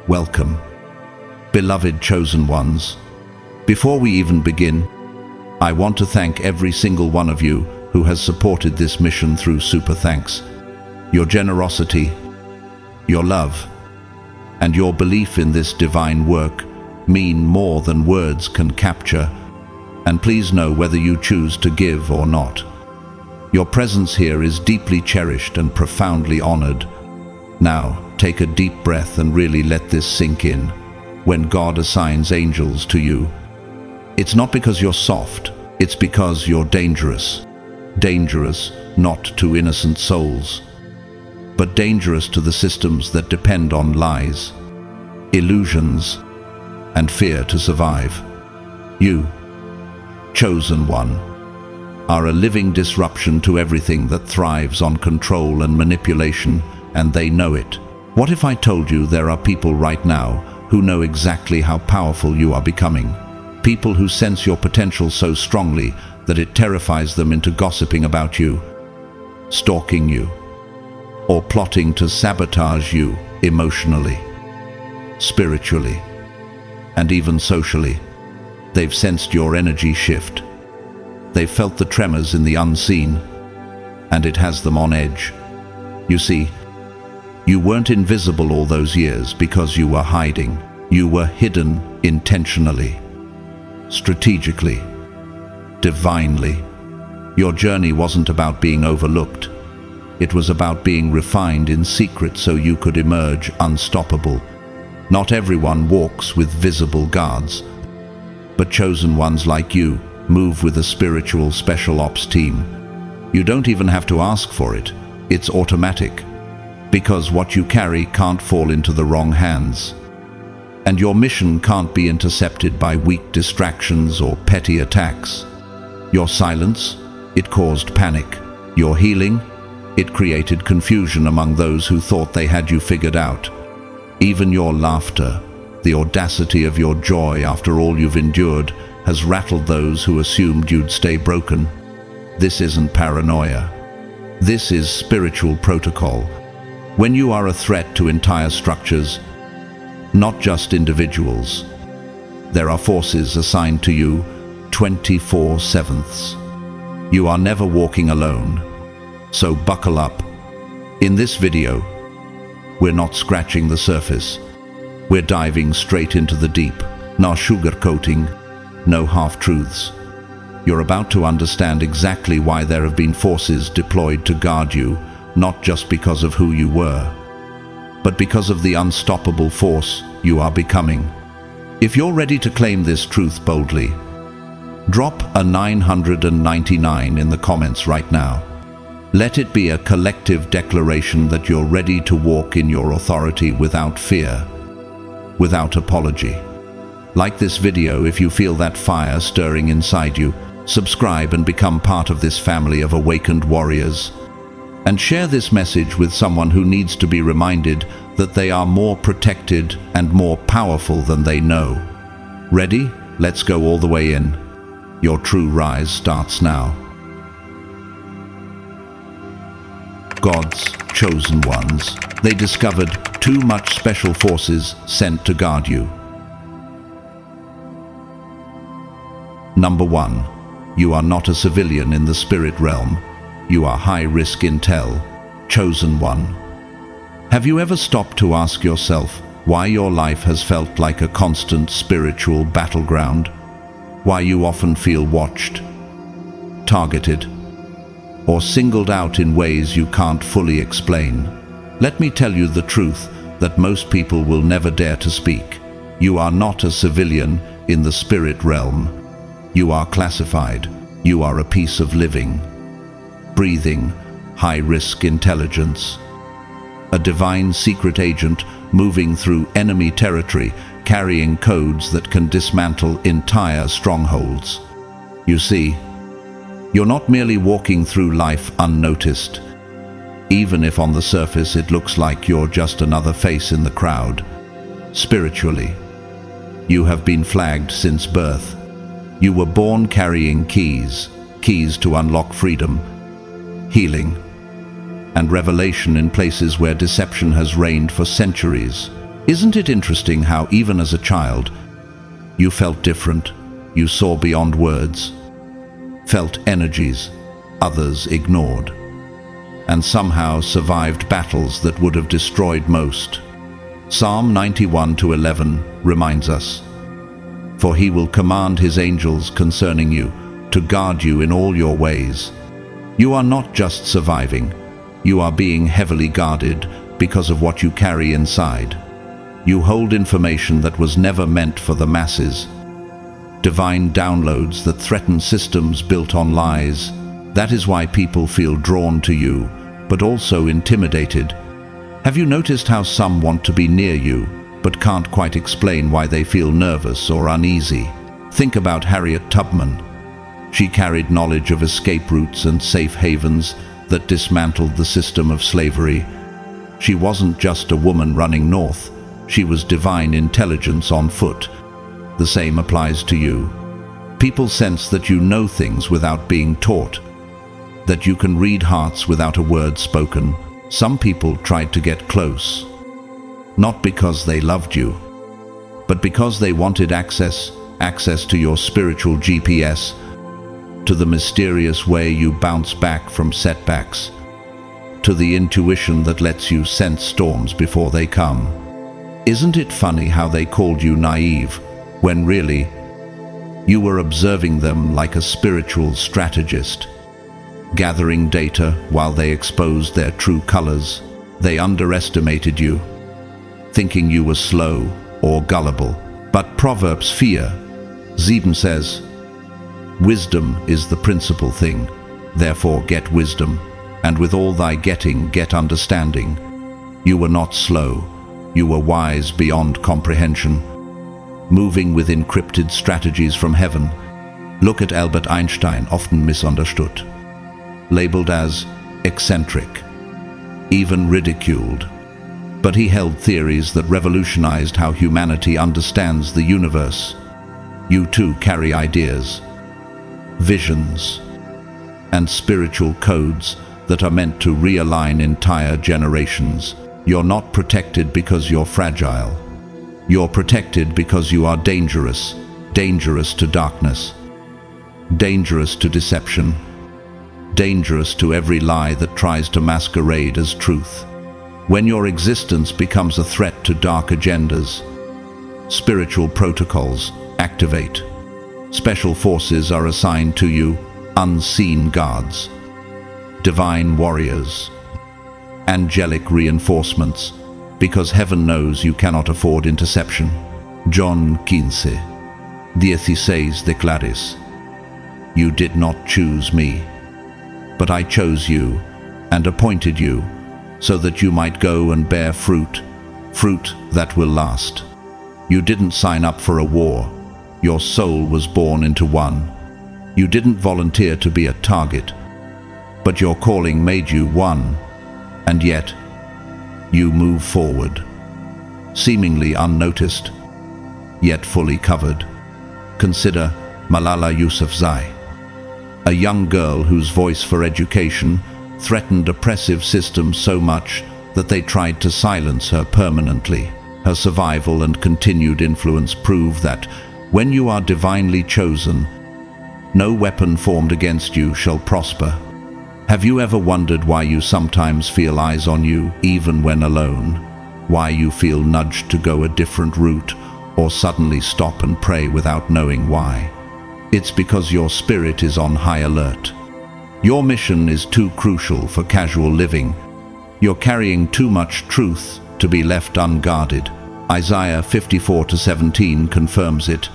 Welcome, beloved chosen ones. Before we even begin, I want to thank every single one of you who has supported this mission through Super Thanks. Your generosity, your love, and your belief in this divine work mean more than words can capture, and please know whether you choose to give or not. Your presence here is deeply cherished and profoundly honored. Now, take a deep breath and really let this sink in. When God assigns angels to you, it's not because you're soft, it's because you're dangerous. Dangerous not to innocent souls, but dangerous to the systems that depend on lies, illusions, and fear to survive. You, chosen one, are a living disruption to everything that thrives on control and manipulation, and they know it. What if I told you there are people right now who know exactly how powerful you are becoming? People who sense your potential so strongly that it terrifies them into gossiping about you, stalking you, or plotting to sabotage you emotionally, spiritually, and even socially. They've sensed your energy shift. They've felt the tremors in the unseen, and it has them on edge. You see, you weren't invisible all those years because you were hiding. You were hidden intentionally, strategically, divinely. Your journey wasn't about being overlooked. It was about being refined in secret so you could emerge unstoppable. Not everyone walks with visible guards, but chosen ones like you move with a spiritual special ops team. You don't even have to ask for it. It's automatic, because what you carry can't fall into the wrong hands. And your mission can't be intercepted by weak distractions or petty attacks. Your silence, it caused panic. Your healing, it created confusion among those who thought they had you figured out. Even your laughter, the audacity of your joy after all you've endured, has rattled those who assumed you'd stay broken. This isn't paranoia. This is spiritual protocol. When you are a threat to entire structures, not just individuals, there are forces assigned to you 24/7. You are never walking alone, so buckle up. In this video, we're not scratching the surface. We're diving straight into the deep. No sugarcoating, no half-truths. You're about to understand exactly why there have been forces deployed to guard you, not just because of who you were, but because of the unstoppable force you are becoming. If you're ready to claim this truth boldly, drop a 999 in the comments right now. Let it be a collective declaration that you're ready to walk in your authority without fear, without apology. Like this video if you feel that fire stirring inside you. Subscribe and become part of this family of awakened warriors. And share this message with someone who needs to be reminded that they are more protected and more powerful than they know. Ready? Let's go all the way in. Your true rise starts now. God's chosen ones. They discovered too much special forces sent to guard you. Number 1. You are not a civilian in the spirit realm. You are high-risk intel, chosen one. Have you ever stopped to ask yourself why your life has felt like a constant spiritual battleground? Why you often feel watched, targeted, or singled out in ways you can't fully explain? Let me tell you the truth that most people will never dare to speak. You are not a civilian in the spirit realm. You are classified. You are a piece of living, breathing, high-risk intelligence. A divine secret agent moving through enemy territory, carrying codes that can dismantle entire strongholds. You see, you're not merely walking through life unnoticed, even if on the surface it looks like you're just another face in the crowd. Spiritually, you have been flagged since birth. You were born carrying keys to unlock freedom, healing, and revelation in places where deception has reigned for centuries. Isn't it interesting how even as a child, you felt different, you saw beyond words, felt energies others ignored, and somehow survived battles that would have destroyed most? Psalm 91:11 reminds us, "For he will command his angels concerning you, to guard you in all your ways." You are not just surviving, you are being heavily guarded because of what you carry inside. You hold information that was never meant for the masses. Divine downloads that threaten systems built on lies. That is why people feel drawn to you, but also intimidated. Have you noticed how some want to be near you, but can't quite explain why they feel nervous or uneasy? Think about Harriet Tubman. She carried knowledge of escape routes and safe havens that dismantled the system of slavery. She wasn't just a woman running north, she was divine intelligence on foot. The same applies to you. People sense that you know things without being taught, that you can read hearts without a word spoken. Some people tried to get close, not because they loved you, but because they wanted access to your spiritual GPS, to the mysterious way you bounce back from setbacks, to the intuition that lets you sense storms before they come. Isn't it funny how they called you naive, when really, you were observing them like a spiritual strategist, gathering data while they exposed their true colors? They underestimated you, thinking you were slow or gullible. But Proverbs 4:7 says, "Wisdom is the principal thing, therefore get wisdom, and with all thy getting get understanding." You were not slow, you were wise beyond comprehension, moving with encrypted strategies from heaven. Look at Albert Einstein, often misunderstood, labeled as eccentric, even ridiculed. But he held theories that revolutionized how humanity understands the universe. You too carry ideas, visions, and spiritual codes that are meant to realign entire generations. You're not protected because you're fragile. You're protected because you are dangerous, dangerous to darkness, dangerous to deception, dangerous to every lie that tries to masquerade as truth. When your existence becomes a threat to dark agendas, spiritual protocols activate. Special forces are assigned to you, unseen guards, divine warriors, angelic reinforcements, because heaven knows you cannot afford interception. John 15:16 declares, "You did not choose me, but I chose you and appointed you, so that you might go and bear fruit, fruit that will last." You didn't sign up for a war. Your soul was born into one. You didn't volunteer to be a target, but your calling made you one. And yet, you move forward, seemingly unnoticed, yet fully covered. Consider Malala Yousafzai, a young girl whose voice for education threatened oppressive systems so much that they tried to silence her permanently. Her survival and continued influence prove that when you are divinely chosen, no weapon formed against you shall prosper. Have you ever wondered why you sometimes feel eyes on you, even when alone? Why you feel nudged to go a different route, or suddenly stop and pray without knowing why? It's because your spirit is on high alert. Your mission is too crucial for casual living. You're carrying too much truth to be left unguarded. Isaiah 54:17 confirms it.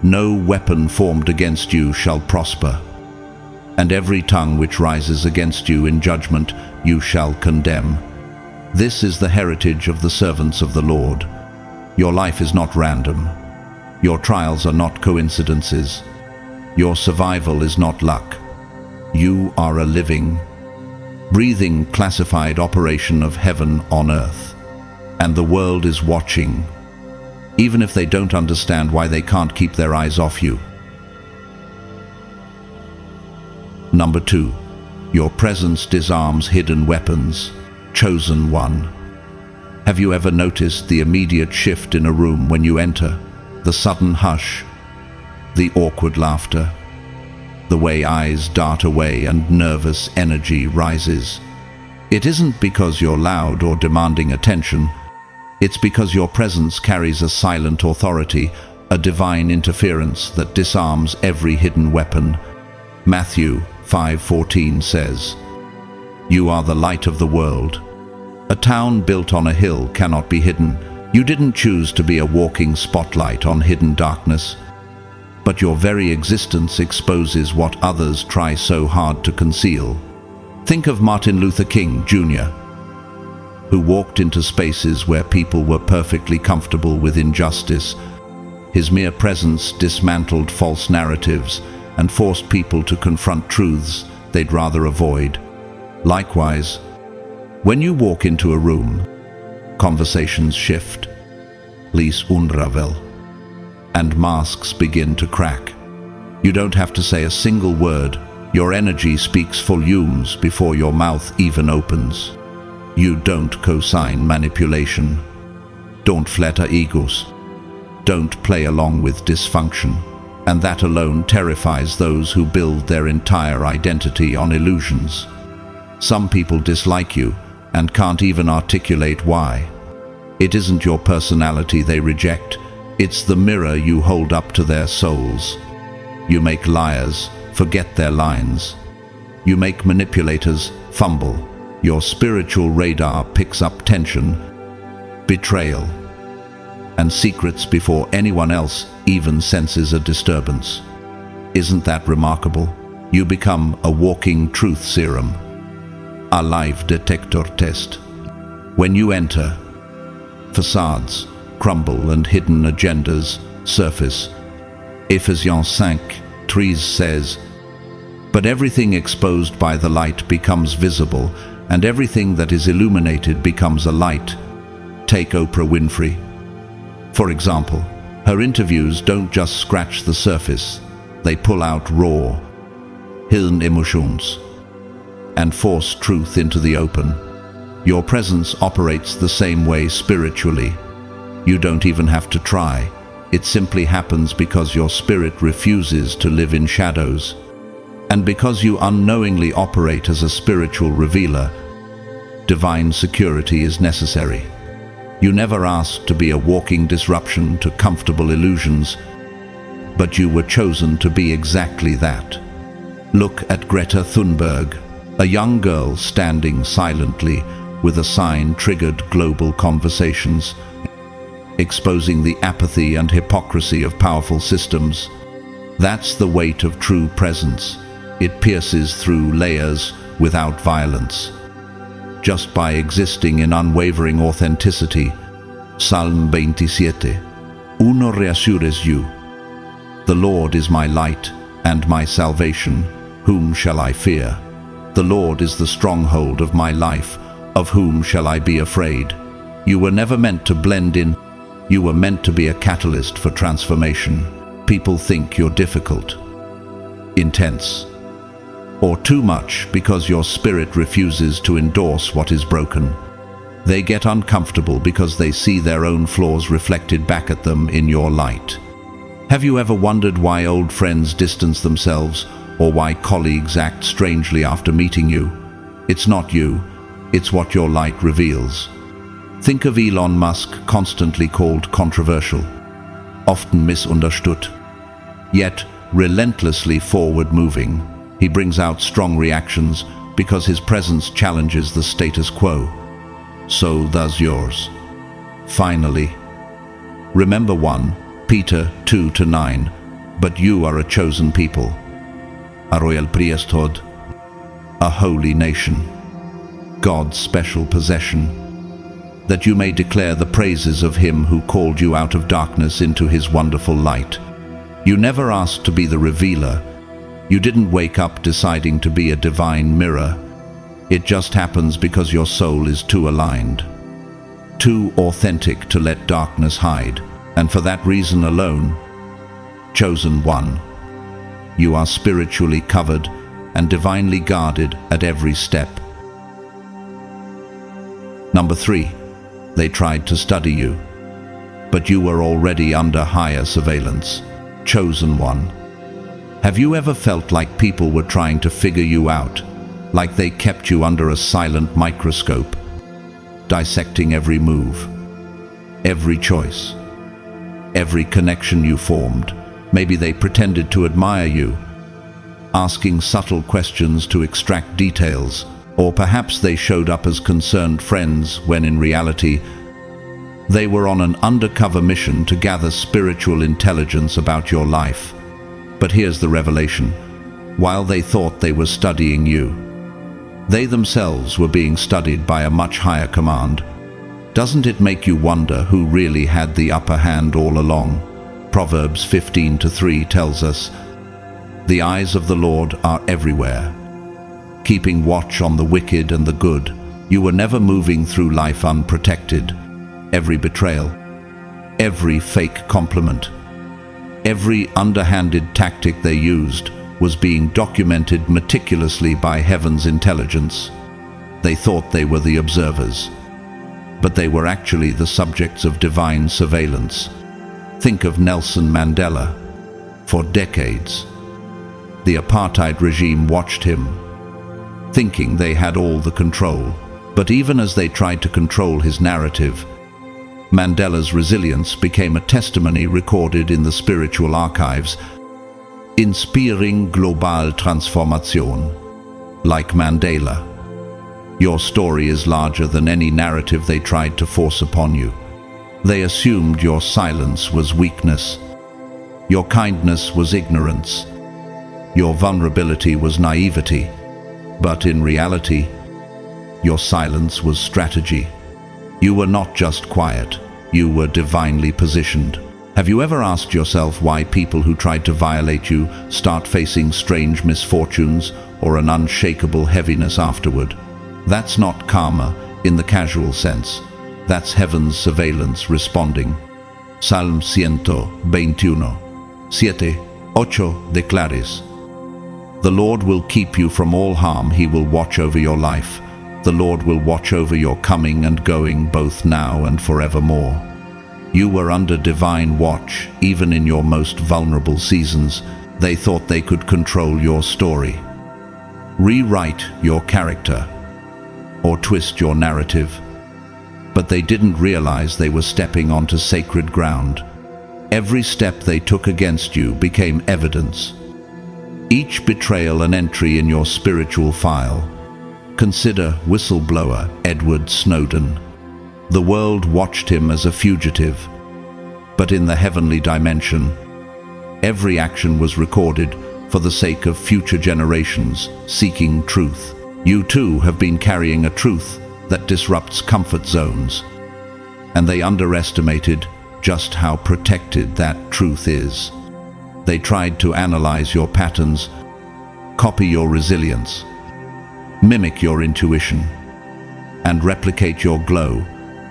"No weapon formed against you shall prosper, and every tongue which rises against you in judgment you shall condemn." This is the heritage of the servants of the Lord. Your life is not random. Your trials are not coincidences. Your survival is not luck. You are a living, breathing, classified operation of heaven on earth. And the world is watching, even if they don't understand why they can't keep their eyes off you. Number 2, your presence disarms hidden weapons. Chosen one. Have you ever noticed the immediate shift in a room when you enter? The sudden hush, the awkward laughter, the way eyes dart away and nervous energy rises. It isn't because you're loud or demanding attention. It's because your presence carries a silent authority, a divine interference that disarms every hidden weapon. Matthew 5:14 says, "You are the light of the world." A town built on a hill cannot be hidden. You didn't choose to be a walking spotlight on hidden darkness, but your very existence exposes what others try so hard to conceal. Think of Martin Luther King Jr., who walked into spaces where people were perfectly comfortable with injustice. His mere presence dismantled false narratives and forced people to confront truths they'd rather avoid. Likewise, when you walk into a room, conversations shift, les unravel, and masks begin to crack. You don't have to say a single word. Your energy speaks volumes before your mouth even opens. You don't co-sign manipulation. Don't flatter egos. Don't play along with dysfunction. And that alone terrifies those who build their entire identity on illusions. Some people dislike you and can't even articulate why. It isn't your personality they reject. It's the mirror you hold up to their souls. You make liars forget their lines. You make manipulators fumble. Your spiritual radar picks up tension, betrayal, and secrets before anyone else even senses a disturbance. Isn't that remarkable? You become a walking truth serum, a live detector test. When you enter, facades crumble and hidden agendas surface. Ephesians 5:3 says, "But everything exposed by the light becomes visible, and everything that is illuminated becomes a light." Take Oprah Winfrey, for example. Her interviews don't just scratch the surface. They pull out raw, hidden emotions and force truth into the open. Your presence operates the same way spiritually. You don't even have to try. It simply happens because your spirit refuses to live in shadows. And because you unknowingly operate as a spiritual revealer, divine security is necessary. You never asked to be a walking disruption to comfortable illusions, but you were chosen to be exactly that. Look at Greta Thunberg, a young girl standing silently with a sign triggered global conversations, exposing the apathy and hypocrisy of powerful systems. That's the weight of true presence. It pierces through layers without violence. Just by existing in unwavering authenticity. Psalm 27, Uno reassures you. The Lord is my light and my salvation. Whom shall I fear? The Lord is the stronghold of my life. Of whom shall I be afraid? You were never meant to blend in. You were meant to be a catalyst for transformation. People think you're difficult, intense, or too much because your spirit refuses to endorse what is broken. They get uncomfortable because they see their own flaws reflected back at them in your light. Have you ever wondered why old friends distance themselves, or why colleagues act strangely after meeting you? It's not you, it's what your light reveals. Think of Elon Musk, constantly called controversial, often misunderstood, yet relentlessly forward-moving. He brings out strong reactions because his presence challenges the status quo. So does yours. Finally, remember 1 Peter 2-9, but you are a chosen people, a royal priesthood, a holy nation, God's special possession, that you may declare the praises of him who called you out of darkness into his wonderful light. You never asked to be the revealer. You didn't wake up deciding to be a divine mirror. It just happens because your soul is too aligned, too authentic to let darkness hide. And for that reason alone, chosen one, you are spiritually covered and divinely guarded at every step. Number 3. They tried to study you, but you were already under higher surveillance. Chosen one. Have you ever felt like people were trying to figure you out, like they kept you under a silent microscope, dissecting every move, every choice, every connection you formed? Maybe they pretended to admire you, asking subtle questions to extract details, or perhaps they showed up as concerned friends when in reality they were on an undercover mission to gather spiritual intelligence about your life. But here's the revelation. While they thought they were studying you, they themselves were being studied by a much higher command. Doesn't it make you wonder who really had the upper hand all along? Proverbs 15:3 tells us, "The eyes of the Lord are everywhere, keeping watch on the wicked and the good." You were never moving through life unprotected. Every betrayal, every fake compliment, every underhanded tactic they used was being documented meticulously by heaven's intelligence. They thought they were the observers, but they were actually the subjects of divine surveillance. Think of Nelson Mandela. For decades, the apartheid regime watched him, thinking they had all the control. But even as they tried to control his narrative, Mandela's resilience became a testimony recorded in the spiritual archives, inspiring global transformation. Like Mandela, your story is larger than any narrative they tried to force upon you. They assumed your silence was weakness, your kindness was ignorance, your vulnerability was naivety, but in reality, your silence was strategy. You were not just quiet, you were divinely positioned. Have you ever asked yourself why people who tried to violate you start facing strange misfortunes or an unshakable heaviness afterward? That's not karma in the casual sense. That's heaven's surveillance responding. Salm 121, 7, 8 declares, "The Lord will keep you from all harm. He will watch over your life. The Lord will watch over your coming and going, both now and forevermore." You were under divine watch, even in your most vulnerable seasons. They thought they could control your story, rewrite your character, or twist your narrative. But they didn't realize they were stepping onto sacred ground. Every step they took against you became evidence. Each betrayal an entry in your spiritual file. Consider whistleblower Edward Snowden. The world watched him as a fugitive, but in the heavenly dimension, every action was recorded for the sake of future generations seeking truth. You too have been carrying a truth that disrupts comfort zones, and they underestimated just how protected that truth is. They tried to analyze your patterns, copy your resilience, mimic your intuition, and replicate your glow,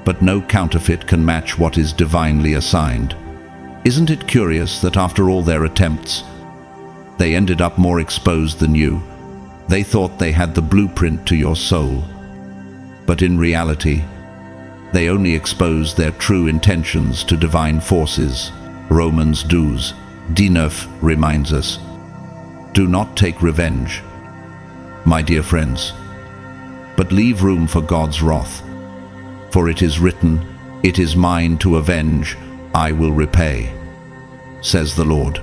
but no counterfeit can match what is divinely assigned. Isn't it curious that after all their attempts, they ended up more exposed than you? They thought they had the blueprint to your soul, but in reality, they only exposed their true intentions to divine forces. Romans 12:19 reminds us, "Do not take revenge, my dear friends, but leave room for God's wrath. For it is written, 'It is mine to avenge, I will repay,' says the Lord."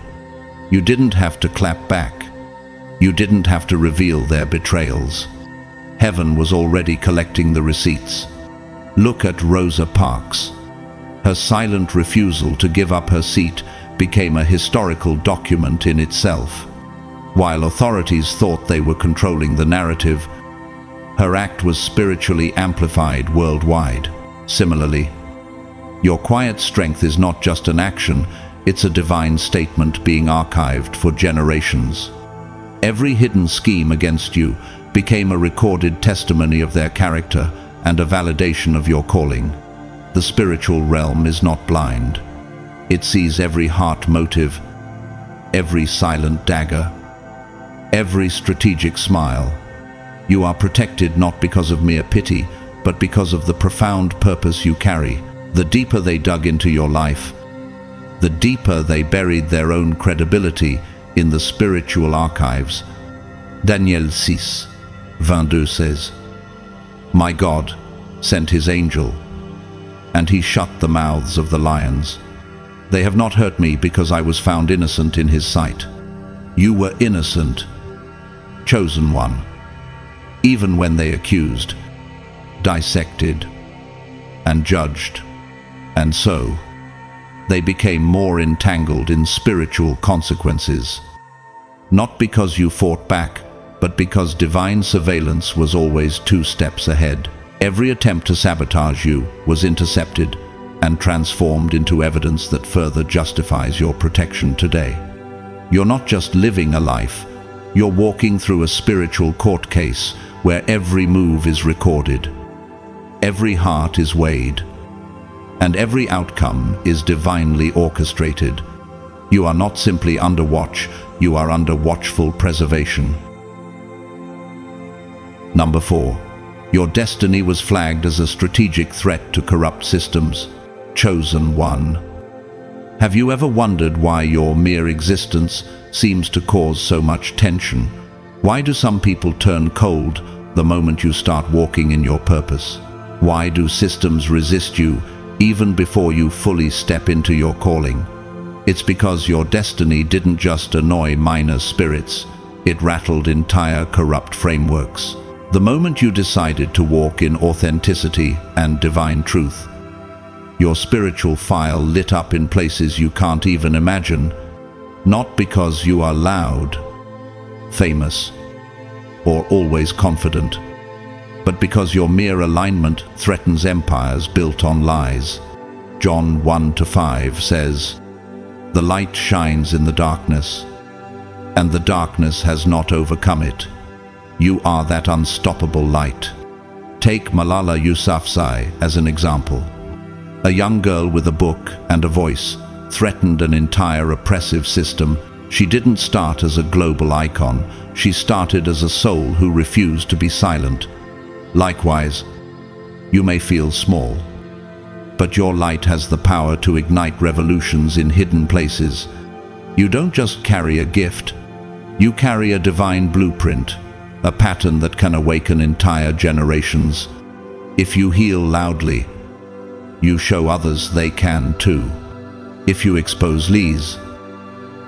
You didn't have to clap back. You didn't have to reveal their betrayals. Heaven was already collecting the receipts. Look at Rosa Parks. Her silent refusal to give up her seat became a historical document in itself. While authorities thought they were controlling the narrative, her act was spiritually amplified worldwide. Similarly, your quiet strength is not just an action, it's a divine statement being archived for generations. Every hidden scheme against you became a recorded testimony of their character and a validation of your calling. The spiritual realm is not blind. It sees every heart motive, every silent dagger, every strategic smile. You are protected not because of mere pity, but because of the profound purpose you carry. The deeper they dug into your life, the deeper they buried their own credibility in the spiritual archives. Daniel 6:22 says, "My God sent his angel, and he shut the mouths of the lions. They have not hurt me because I was found innocent in his sight." You were innocent, chosen one, even when they accused, dissected, and judged. And so, they became more entangled in spiritual consequences. Not because you fought back, but because divine surveillance was always 2 steps ahead. Every attempt to sabotage you was intercepted and transformed into evidence that further justifies your protection today. You're not just living a life, you're walking through a spiritual court case where every move is recorded, every heart is weighed, and every outcome is divinely orchestrated. You are not simply under watch, you are under watchful preservation. Number 4. Your destiny was flagged as a strategic threat to corrupt systems. Chosen one. Have you ever wondered why your mere existence seems to cause so much tension? Why do some people turn cold the moment you start walking in your purpose? Why do systems resist you even before you fully step into your calling? It's because your destiny didn't just annoy minor spirits, it rattled entire corrupt frameworks. The moment you decided to walk in authenticity and divine truth, your spiritual file lit up in places you can't even imagine, not because you are loud, famous, or always confident, but because your mere alignment threatens empires built on lies. John 1-5 says, "The light shines in the darkness, and the darkness has not overcome it." You are that unstoppable light. Take Malala Yousafzai as an example. A young girl with a book and a voice threatened an entire oppressive system. She didn't start as a global icon. She started as a soul who refused to be silent. Likewise, you may feel small, but your light has the power to ignite revolutions in hidden places. You don't just carry a gift, you carry a divine blueprint, a pattern that can awaken entire generations. If you heal loudly, you show others they can too. If you expose lies,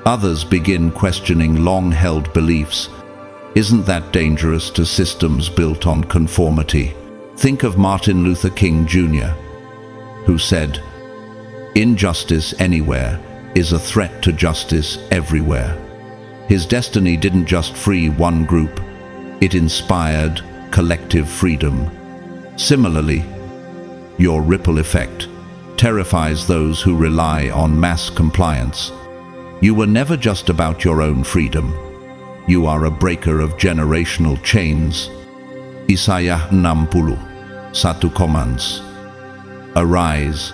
others begin questioning long-held beliefs. Isn't that dangerous to systems built on conformity? Think of Martin Luther King Jr., who said, "Injustice anywhere is a threat to justice everywhere." His destiny didn't just free one group, it inspired collective freedom. Similarly, your ripple effect terrifies those who rely on mass compliance. You were never just about your own freedom. You are a breaker of generational chains. Isaiah 60:1 commands, "Arise,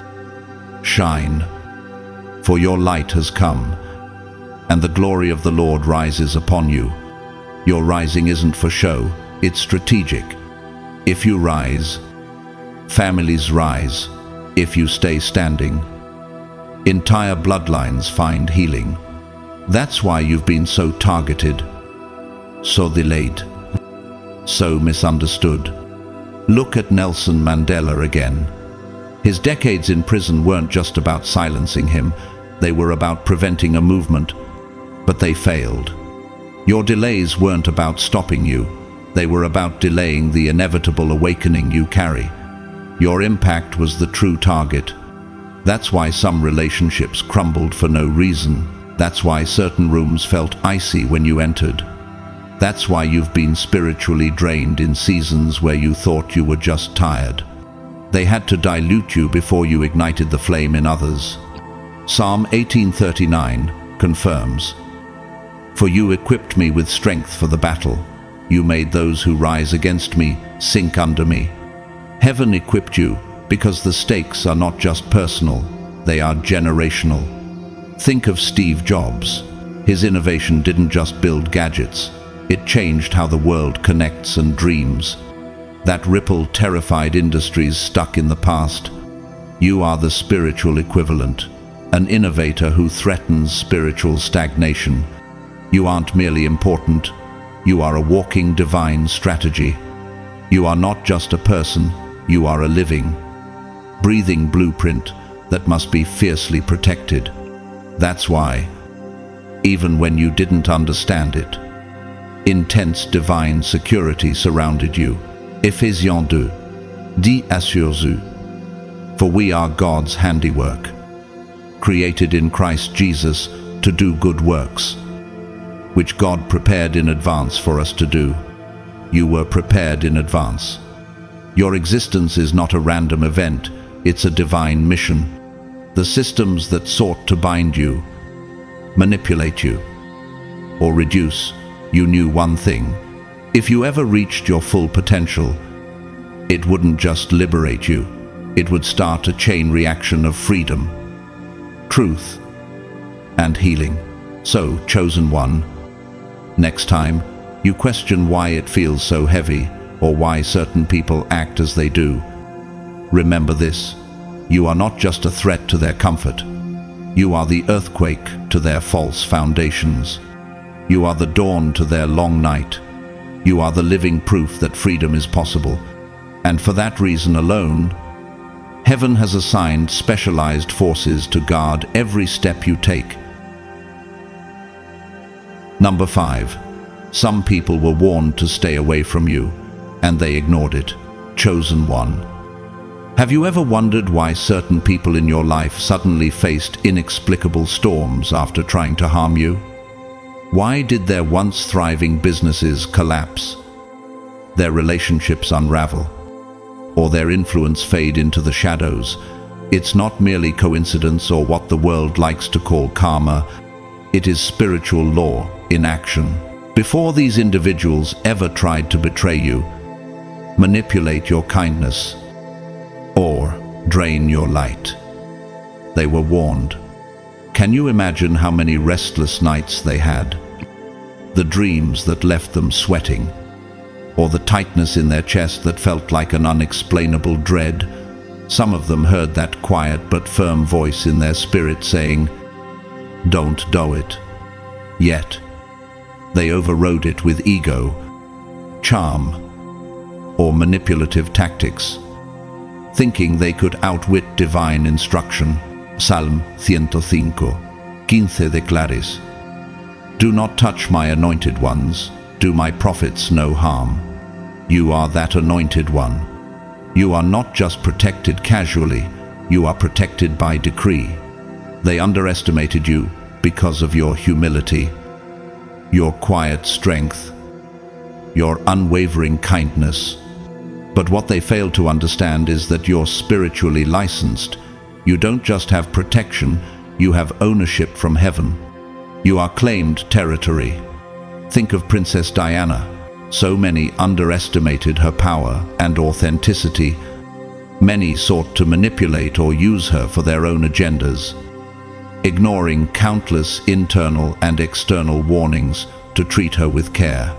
shine, for your light has come, and the glory of the Lord rises upon you." Your rising isn't for show, it's strategic. If you rise, families rise. If you stay standing, entire bloodlines find healing. That's why you've been so targeted, so delayed, so misunderstood. Look at Nelson Mandela again. His decades in prison weren't just about silencing him, they were about preventing a movement, but they failed. Your delays weren't about stopping you, they were about delaying the inevitable awakening you carry. Your impact was the true target. That's why some relationships crumbled for no reason. That's why certain rooms felt icy when you entered. That's why you've been spiritually drained in seasons where you thought you were just tired. They had to dilute you before you ignited the flame in others. Psalm 18:39 confirms, "For you equipped me with strength for the battle. You made those who rise against me sink under me." Heaven equipped you because the stakes are not just personal, they are generational. Think of Steve Jobs. His innovation didn't just build gadgets, it changed how the world connects and dreams. that ripple terrified industries stuck in the past. You are the spiritual equivalent, an innovator who threatens spiritual stagnation. You aren't merely important, you are a walking divine strategy. You are not just a person, you are a living, breathing blueprint that must be fiercely protected. That's why, even when you didn't understand it, intense divine security surrounded you. Ephésiens 2, dit assures-vous. For we are God's handiwork, created in Christ Jesus to do good works, which God prepared in advance for us to do. You were prepared in advance. Your existence is not a random event, it's a divine mission. The systems that sought to bind you, manipulate you, or reduce, you knew one thing. If you ever reached your full potential, it wouldn't just liberate you, it would start a chain reaction of freedom, truth, and healing. So, chosen one, next time you question why it feels so heavy or why certain people act as they do, remember this: you are not just a threat to their comfort. You are the earthquake to their false foundations. You are the dawn to their long night. You are the living proof that freedom is possible. And for that reason alone, heaven has assigned specialized forces to guard every step you take. Number 5. Some people were warned to stay away from you, and they ignored it. Chosen one. Have you ever wondered why certain people in your life suddenly faced inexplicable storms after trying to harm you? Why did their once thriving businesses collapse, their relationships unravel, or their influence fade into the shadows? It's not merely coincidence or what the world likes to call karma. It is spiritual law in action. Before these individuals ever tried to betray you, manipulate your kindness, or drain your light, they were warned. Can you imagine how many restless nights they had? The dreams that left them sweating, or the tightness in their chest that felt like an unexplainable dread. Some of them heard that quiet but firm voice in their spirit saying, "Don't do it." Yet, they overrode it with ego, charm, or manipulative tactics, thinking they could outwit divine instruction. Psalm 105, 15 declares, "Do not touch my anointed ones, do my prophets no harm." You are that anointed one. You are not just protected casually, you are protected by decree. They underestimated you because of your humility, your quiet strength, your unwavering kindness. But what they failed to understand is that you're spiritually licensed. You don't just have protection, you have ownership from heaven. You are claimed territory. Think of Princess Diana. So many underestimated her power and authenticity. Many sought to manipulate or use her for their own agendas, ignoring countless internal and external warnings to treat her with care.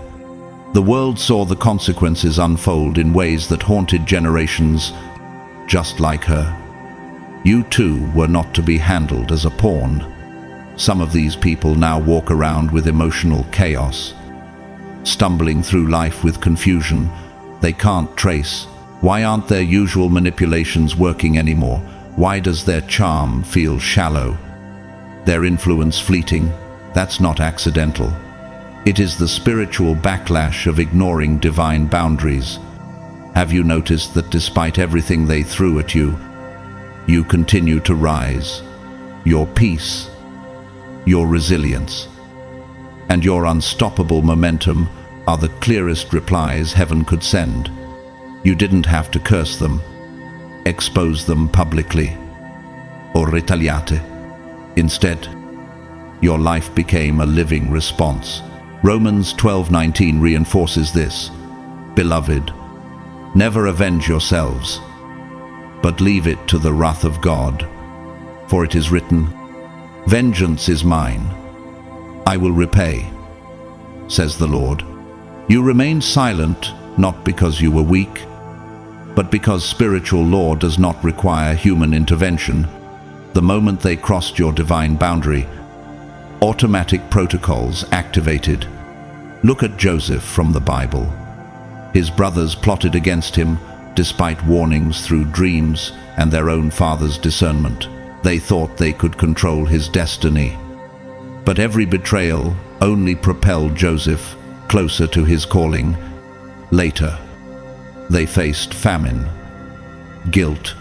The world saw the consequences unfold in ways that haunted generations just like her. You too were not to be handled as a pawn. Some of these people now walk around with emotional chaos, stumbling through life with confusion they can't trace. Why aren't their usual manipulations working anymore? Why does their charm feel shallow? Their influence fleeting? That's not accidental. It is the spiritual backlash of ignoring divine boundaries. Have you noticed that despite everything they threw at you, you continue to rise? Your peace, your resilience, and your unstoppable momentum are the clearest replies heaven could send. You didn't have to curse them, expose them publicly, or retaliate. Instead, your life became a living response. Romans 12:19 reinforces this. Beloved, never avenge yourselves, but leave it to the wrath of God. For it is written, "Vengeance is mine, I will repay," says the Lord. You remained silent not because you were weak, But because spiritual law does not require human intervention, the moment they crossed your divine boundary, automatic protocols activated. Look at Joseph from the Bible. His brothers plotted against him despite warnings through dreams and their own father's discernment. They thought they could control his destiny. But every betrayal only propelled Joseph closer to his calling. Later, they faced famine, guilt,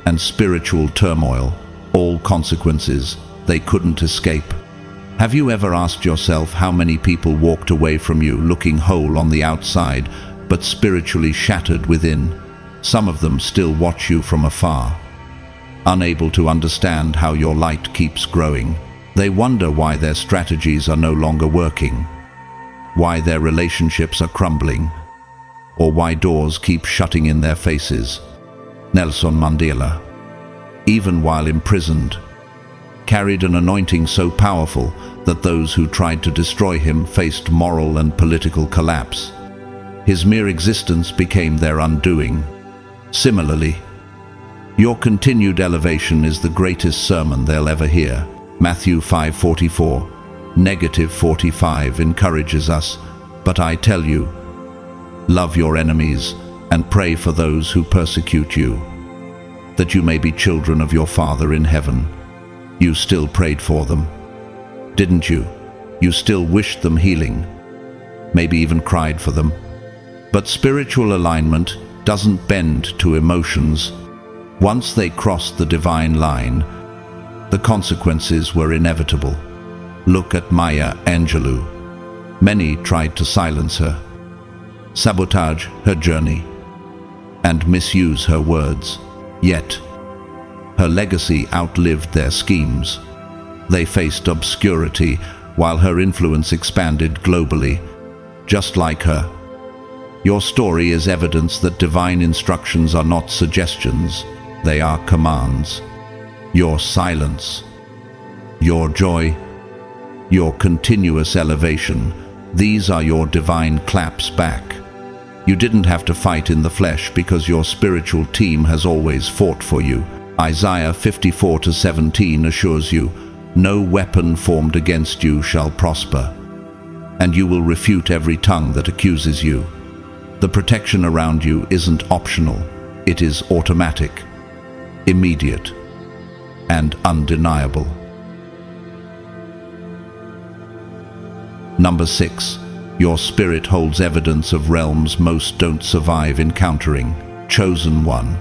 and spiritual turmoil, all consequences they couldn't escape. Have you ever asked yourself how many people walked away from you looking whole on the outside, but spiritually shattered within? Some of them still watch you from afar, unable to understand how your light keeps growing. They wonder why their strategies are no longer working, why their relationships are crumbling, or why doors keep shutting in their faces. Nelson Mandela, even while imprisoned, carried an anointing so powerful that those who tried to destroy him faced moral and political collapse. His mere existence became their undoing. Similarly, your continued elevation is the greatest sermon they'll ever hear. Matthew 5:44, -45 encourages us, "But I tell you, love your enemies and pray for those who persecute you, that you may be children of your Father in heaven." You still prayed for them, didn't you? You still wished them healing, maybe even cried for them. But spiritual alignment doesn't bend to emotions. Once they crossed the divine line, the consequences were inevitable. Look at Maya Angelou. Many tried to silence her, sabotage her journey, and misuse her words. Yet, her legacy outlived their schemes. They faced obscurity while her influence expanded globally. Just like her, your story is evidence that divine instructions are not suggestions, they are commands. Your silence, your joy, your continuous elevation, these are your divine claps back. You didn't have to fight in the flesh because your spiritual team has always fought for you. Isaiah 54:17 assures you, "No weapon formed against you shall prosper, and you will refute every tongue that accuses you." The protection around you isn't optional, it is automatic, immediate, and undeniable. Number 6. Your spirit holds evidence of realms most don't survive encountering. Chosen one.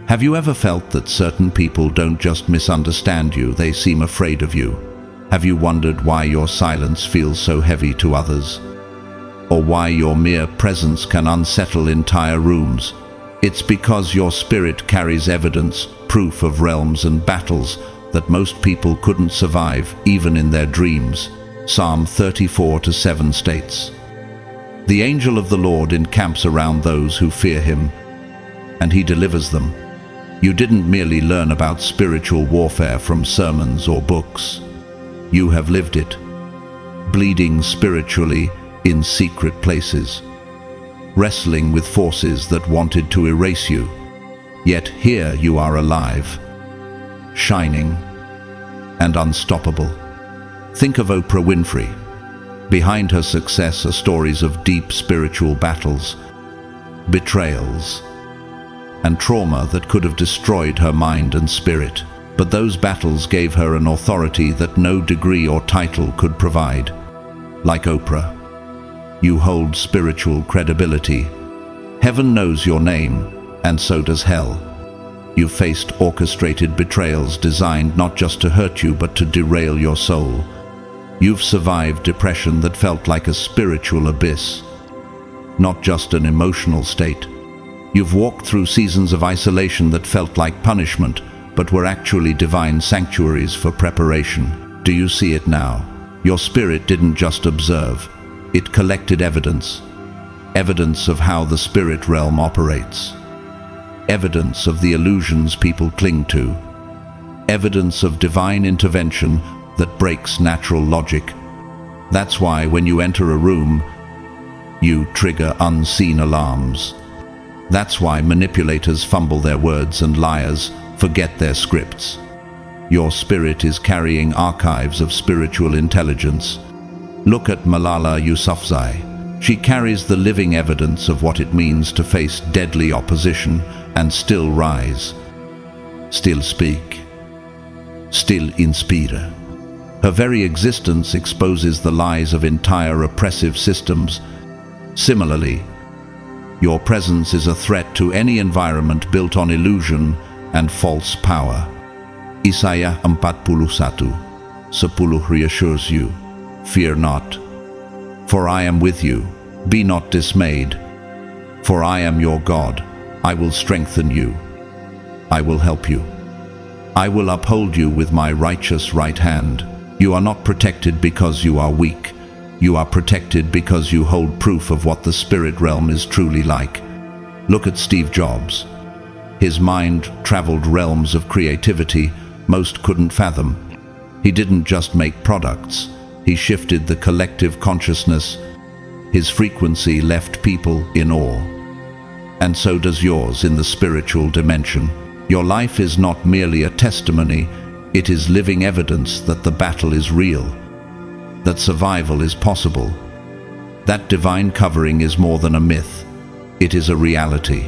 Have you ever felt that certain people don't just misunderstand you, they seem afraid of you? Have you wondered why your silence feels so heavy to others? Or why your mere presence can unsettle entire rooms? It's because your spirit carries evidence, proof of realms and battles that most people couldn't survive, even in their dreams. Psalm 34:7 states, "The angel of the Lord encamps around those who fear him, and he delivers them." You didn't merely learn about spiritual warfare from sermons or books. You have lived it, bleeding spiritually in secret places, wrestling with forces that wanted to erase you. Yet here you are alive, shining, and unstoppable. Think of Oprah Winfrey. Behind her success are stories of deep spiritual battles, betrayals, and trauma that could have destroyed her mind and spirit. But those battles gave her an authority that no degree or title could provide. Like Oprah, you hold spiritual credibility. Heaven knows your name, and so does hell. You've faced orchestrated betrayals designed not just to hurt you, but to derail your soul. You've survived depression that felt like a spiritual abyss, not just an emotional state. You've walked through seasons of isolation that felt like punishment, but were actually divine sanctuaries for preparation. Do you see it now? Your spirit didn't just observe, it collected evidence. Evidence of how the spirit realm operates. Evidence of the illusions people cling to. Evidence of divine intervention that breaks natural logic. That's why when you enter a room, you trigger unseen alarms. That's why manipulators fumble their words and liars forget their scripts. Your spirit is carrying archives of spiritual intelligence. Look at Malala Yousafzai. She carries the living evidence of what it means to face deadly opposition and still rise, still speak, still inspire. Her very existence exposes the lies of entire oppressive systems. Similarly, your presence is a threat to any environment built on illusion and false power. Isaiah 41:10 reassures you, "Fear not, for I am with you. Be not dismayed, for I am your God. I will strengthen you. I will help you. I will uphold you with my righteous right hand." You are not protected because you are weak. You are protected because you hold proof of what the spirit realm is truly like. Look at Steve Jobs. His mind traveled realms of creativity most couldn't fathom. He didn't just make products. He shifted the collective consciousness. His frequency left people in awe. And so does yours in the spiritual dimension. Your life is not merely a testimony. It is living evidence that the battle is real, that survival is possible. That divine covering is more than a myth. It is a reality.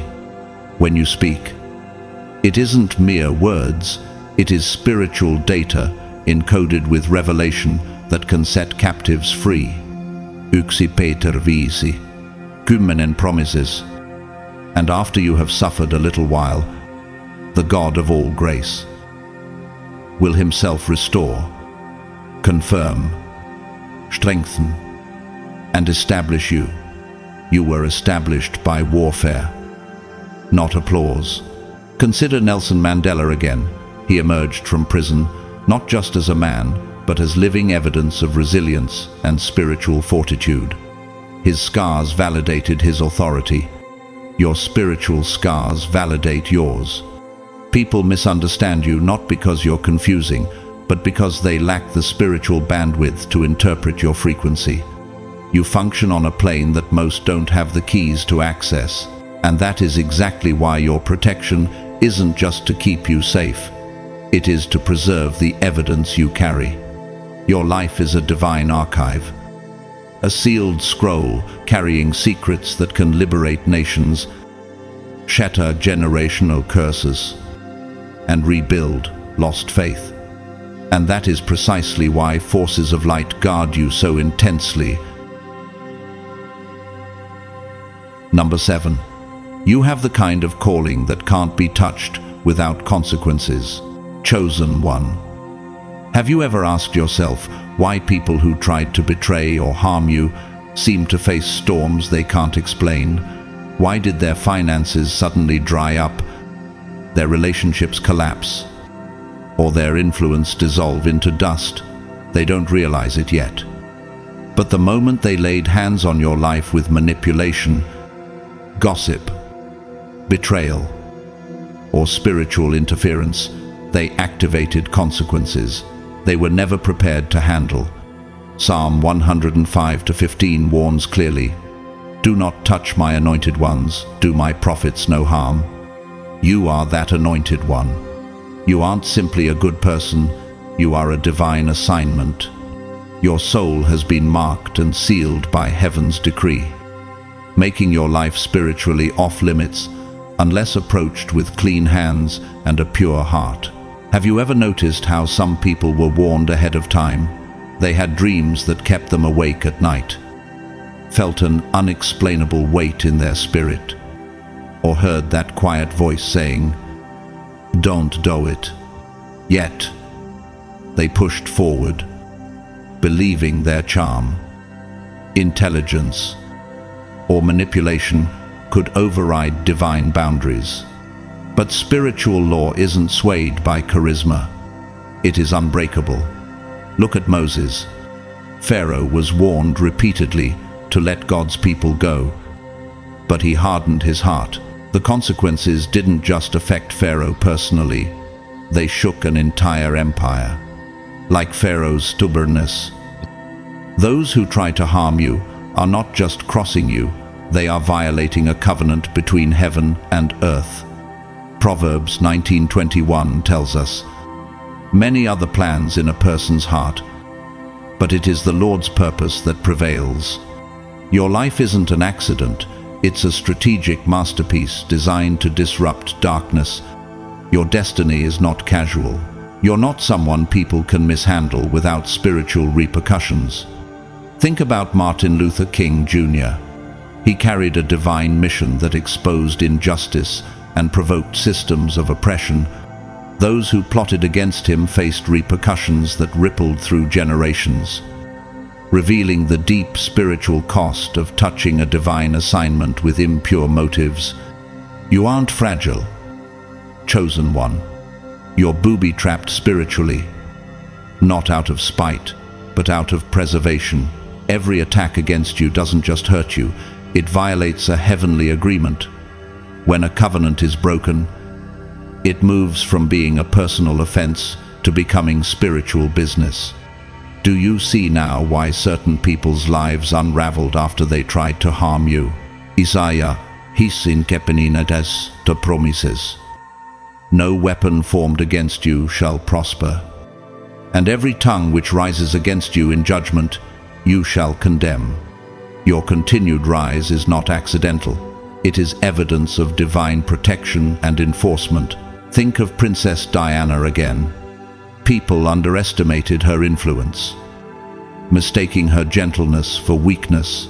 When you speak, it isn't mere words, it is spiritual data encoded with revelation that can set captives free. Yksi Peter 5:10 promises, "And after you have suffered a little while, the God of all grace will himself restore, confirm, strengthen, and establish you." You were established by warfare, not applause. Consider Nelson Mandela again. He emerged from prison not just as a man, but as living evidence of resilience and spiritual fortitude. His scars validated his authority. Your spiritual scars validate yours. People misunderstand you not because you're confusing, but because they lack the spiritual bandwidth to interpret your frequency. You function on a plane that most don't have the keys to access, and that is exactly why your protection isn't just to keep you safe. It is to preserve the evidence you carry. Your life is a divine archive, a sealed scroll carrying secrets that can liberate nations, shatter generational curses, and rebuild lost faith. And that is precisely why forces of light guard you so intensely. Number 7. You have the kind of calling that can't be touched without consequences. Chosen one. Have you ever asked yourself why people who tried to betray or harm you seem to face storms they can't explain? Why did their finances suddenly dry up, their relationships collapse, or their influence dissolve into dust? They don't realize it yet. But the moment they laid hands on your life with manipulation, gossip, betrayal, or spiritual interference, they activated consequences they were never prepared to handle. Psalm 105:15 warns clearly, "Do not touch my anointed ones, do my prophets no harm." You are that anointed one. You aren't simply a good person, you are a divine assignment. Your soul has been marked and sealed by heaven's decree, making your life spiritually off limits unless approached with clean hands and a pure heart. Have you ever noticed how some people were warned ahead of time? They had dreams that kept them awake at night, felt an unexplainable weight in their spirit, or heard that quiet voice saying, "Don't do it." Yet, they pushed forward, believing their charm, intelligence, or manipulation could override divine boundaries. But spiritual law isn't swayed by charisma. It is unbreakable. Look at Moses. Pharaoh was warned repeatedly to let God's people go, but he hardened his heart. The consequences didn't just affect Pharaoh personally, they shook an entire empire. Like Pharaoh's stubbornness, those who try to harm you are not just crossing you, They are violating a covenant between heaven and earth. Proverbs 19:21 tells us, "Many are the plans in a person's heart, but it is the Lord's purpose that prevails." Your life isn't an accident, it's a strategic masterpiece designed to disrupt darkness. Your destiny is not casual. You're not someone people can mishandle without spiritual repercussions. Think about Martin Luther King Jr. He carried a divine mission that exposed injustice and provoked systems of oppression. Those who plotted against him faced repercussions that rippled through generations, revealing the deep spiritual cost of touching a divine assignment with impure motives. You aren't fragile, chosen one. You're booby-trapped spiritually, not out of spite, but out of preservation. Every attack against you doesn't just hurt you, it violates a heavenly agreement. When a covenant is broken, it moves from being a personal offense to becoming spiritual business. Do you see now why certain people's lives unraveled after they tried to harm you? Isaiah, his inkepeninadas to promises. No weapon formed against you shall prosper, and every tongue which rises against you in judgment you shall condemn. Your continued rise is not accidental. It is evidence of divine protection and enforcement. Think of Princess Diana again. People underestimated her influence, mistaking her gentleness for weakness.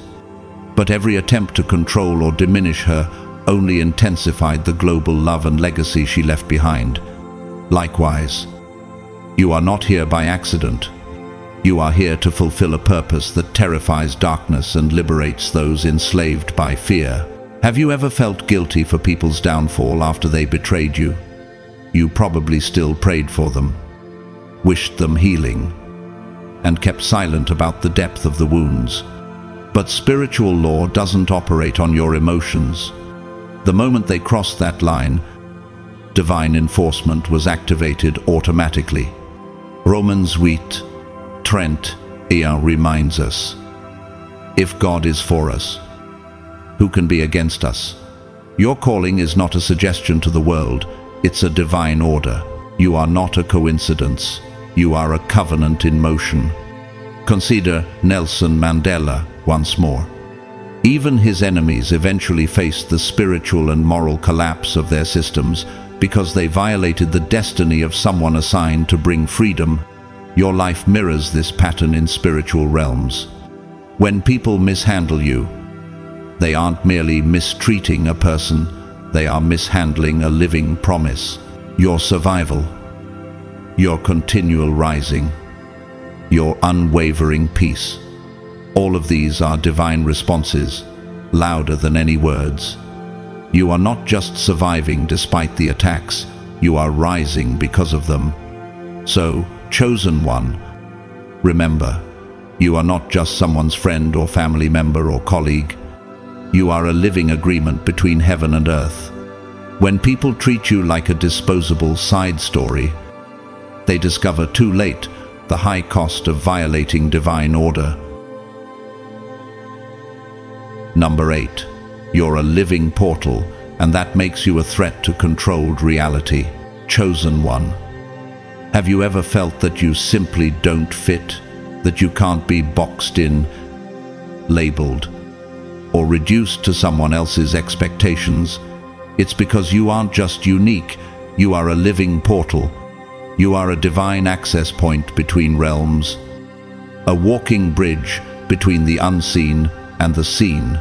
But every attempt to control or diminish her only intensified the global love and legacy she left behind. Likewise, you are not here by accident. You are here to fulfill a purpose that terrifies darkness and liberates those enslaved by fear. Have you ever felt guilty for people's downfall after they betrayed you? You probably still prayed for them, wished them healing, and kept silent about the depth of the wounds. But spiritual law doesn't operate on your emotions. The moment they crossed that line, divine enforcement was activated automatically. Romans 8:30 reminds us, if God is for us, who can be against us? Your calling is not a suggestion to the world, it's a divine order. You are not a coincidence, you are a covenant in motion. Consider Nelson Mandela once more. Even his enemies eventually faced the spiritual and moral collapse of their systems because they violated the destiny of someone assigned to bring freedom. Your life mirrors this pattern in spiritual realms. When people mishandle you, they aren't merely mistreating a person, they are mishandling a living promise. Your survival, your continual rising, your unwavering peace. All of these are divine responses, louder than any words. You are not just surviving despite the attacks, you are rising because of them. So, chosen one, remember, you are not just someone's friend or family member or colleague. You are a living agreement between heaven and earth. When people treat you like a disposable side story, they discover too late the high cost of violating divine order. Number 8. You're a living portal, and that makes you a threat to controlled reality. Chosen one. Have you ever felt that you simply don't fit, that you can't be boxed in, labeled, or reduced to someone else's expectations? It's because you aren't just unique, you are a living portal. You are a divine access point between realms, a walking bridge between the unseen and the seen.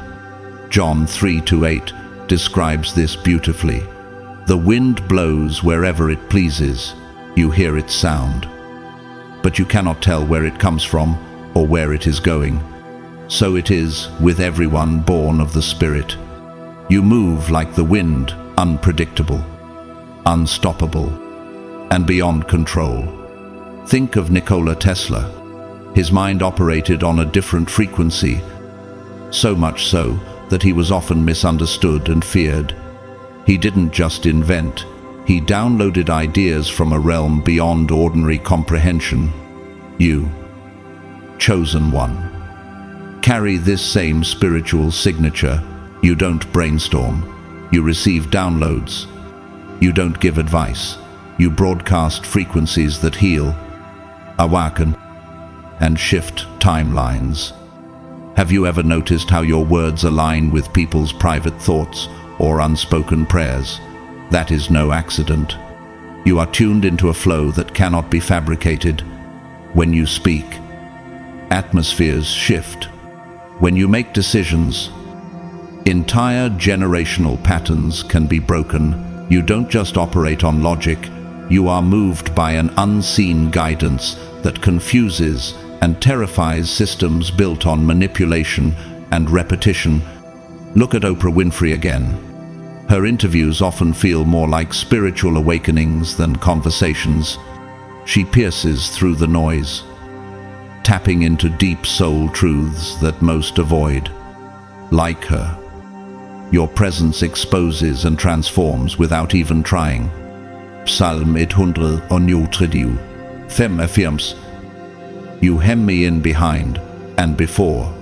John 3:8 describes this beautifully. The wind blows wherever it pleases. You hear its sound, but you cannot tell where it comes from or where it is going. So it is with everyone born of the Spirit. You move like the wind, unpredictable, unstoppable, and beyond control. Think of Nikola Tesla. His mind operated on a different frequency, so much so that he was often misunderstood and feared. He didn't just invent, he downloaded ideas from a realm beyond ordinary comprehension. You, chosen one, carry this same spiritual signature. You don't brainstorm. You receive downloads. You don't give advice. You broadcast frequencies that heal, awaken, and shift timelines. Have you ever noticed how your words align with people's private thoughts or unspoken prayers? That is no accident. You are tuned into a flow that cannot be fabricated. When you speak, atmospheres shift. When you make decisions, entire generational patterns can be broken. You don't just operate on logic, you are moved by an unseen guidance that confuses and terrifies systems built on manipulation and repetition. Look at Oprah Winfrey again. Her interviews often feel more like spiritual awakenings than conversations. She pierces through the noise, tapping into deep soul truths that most avoid. Like her, your presence exposes and transforms without even trying. Psalm 139 affirms, "You hem me in behind and before,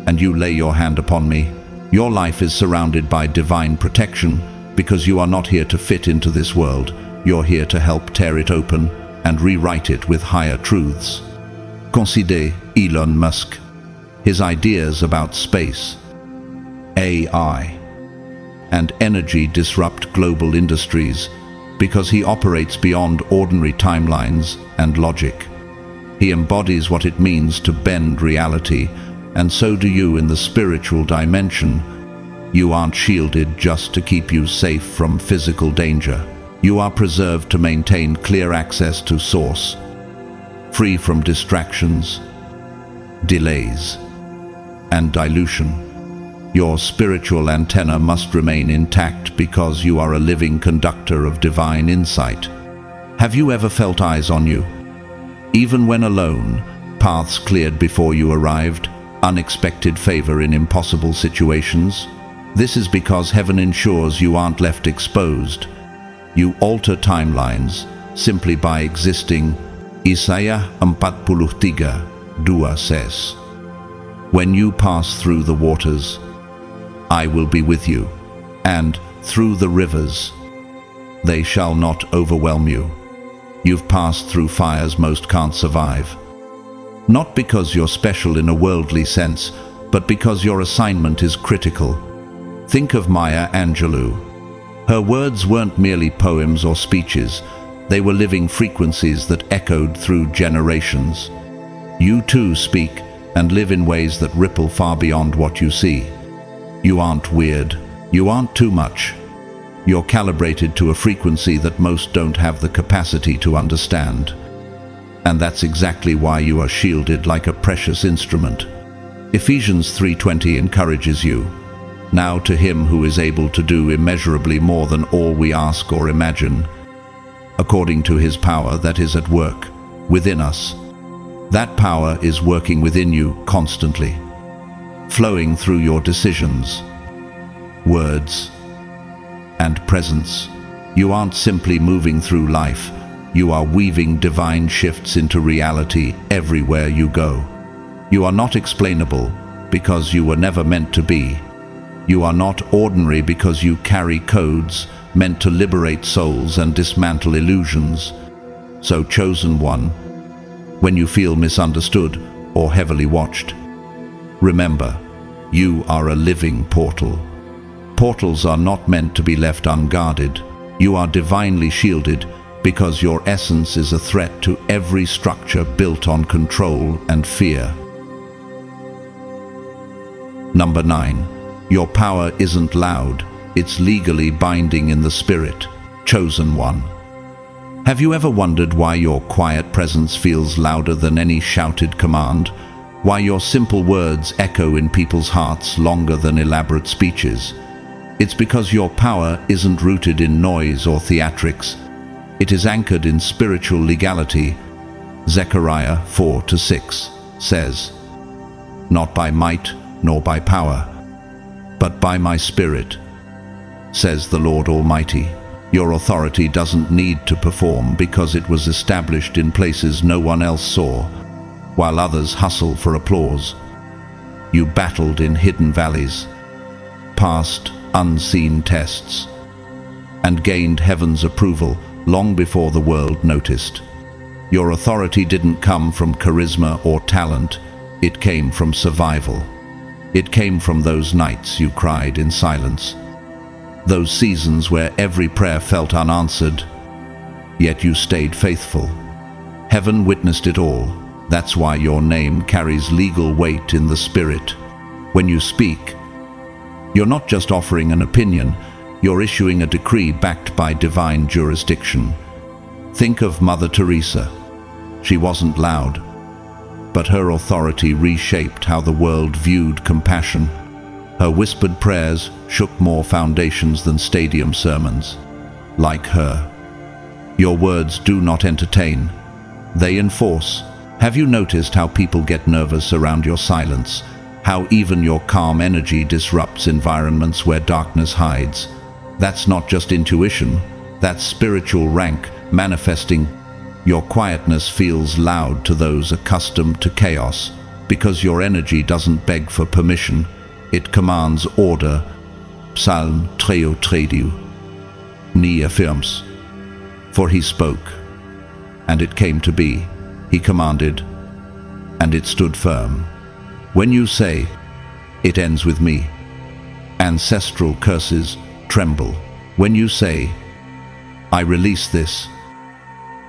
and you lay your hand upon me." Your life is surrounded by divine protection because you are not here to fit into this world. You're here to help tear it open and rewrite it with higher truths. Consider Elon Musk. His ideas about space, AI, and energy disrupt global industries because he operates beyond ordinary timelines and logic. He embodies what it means to bend reality, and so do you in the spiritual dimension. You aren't shielded just to keep you safe from physical danger. You are preserved to maintain clear access to source, free from distractions, delays, and dilution. Your spiritual antenna must remain intact because you are a living conductor of divine insight. Have you ever felt eyes on you? Even when alone, paths cleared before you arrived, unexpected favor in impossible situations? This is because heaven ensures you aren't left exposed. You alter timelines simply by existing. Isaiah 43:2 says, "When you pass through the waters, I will be with you, and through the rivers, they shall not overwhelm you." You've passed through fires most can't survive. Not because you're special in a worldly sense, but because your assignment is critical. Think of Maya Angelou. Her words weren't merely poems or speeches, they were living frequencies that echoed through generations. You too speak and live in ways that ripple far beyond what you see. You aren't weird. You aren't too much. You're calibrated to a frequency that most don't have the capacity to understand. And that's exactly why you are shielded like a precious instrument. Ephesians 3:20 encourages you, "Now to him who is able to do immeasurably more than all we ask or imagine, according to his power that is at work within us." That power is working within you constantly, flowing through your decisions, words, and presence. You aren't simply moving through life, you are weaving divine shifts into reality everywhere you go. You are not explainable because you were never meant to be. You are not ordinary because you carry codes meant to liberate souls and dismantle illusions. So, chosen one, when you feel misunderstood or heavily watched, remember, you are a living portal. Portals are not meant to be left unguarded. You are divinely shielded because your essence is a threat to every structure built on control and fear. Number 9. Your power isn't loud, it's legally binding in the spirit. Chosen one. Have you ever wondered why your quiet presence feels louder than any shouted command? Why your simple words echo in people's hearts longer than elaborate speeches? It's because your power isn't rooted in noise or theatrics. It is anchored in spiritual legality. Zechariah 4:6 says, "Not by might nor by power, but by my Spirit, says the Lord Almighty." Your authority doesn't need to perform because it was established in places no one else saw, while others hustle for applause. You battled in hidden valleys, passed unseen tests and gained heaven's approval long before the world noticed. Your authority didn't come from charisma or talent, it came from survival. It came from those nights you cried in silence, those seasons where every prayer felt unanswered, yet you stayed faithful. Heaven witnessed it all. That's why your name carries legal weight in the spirit. When you speak, you're not just offering an opinion, you're issuing a decree backed by divine jurisdiction. Think of Mother Teresa. She wasn't loud, but her authority reshaped how the world viewed compassion. Her whispered prayers shook more foundations than stadium sermons. Like her, your words do not entertain, they enforce. Have you noticed how people get nervous around your silence? How even your calm energy disrupts environments where darkness hides? That's not just intuition, that's spiritual rank manifesting. Your quietness feels loud to those accustomed to chaos, because your energy doesn't beg for permission, it commands order. Psalm 33 ni affirms. For he spoke, and it came to be. He commanded, and it stood firm. When you say, it ends with me, ancestral curses tremble. When you say, I release this,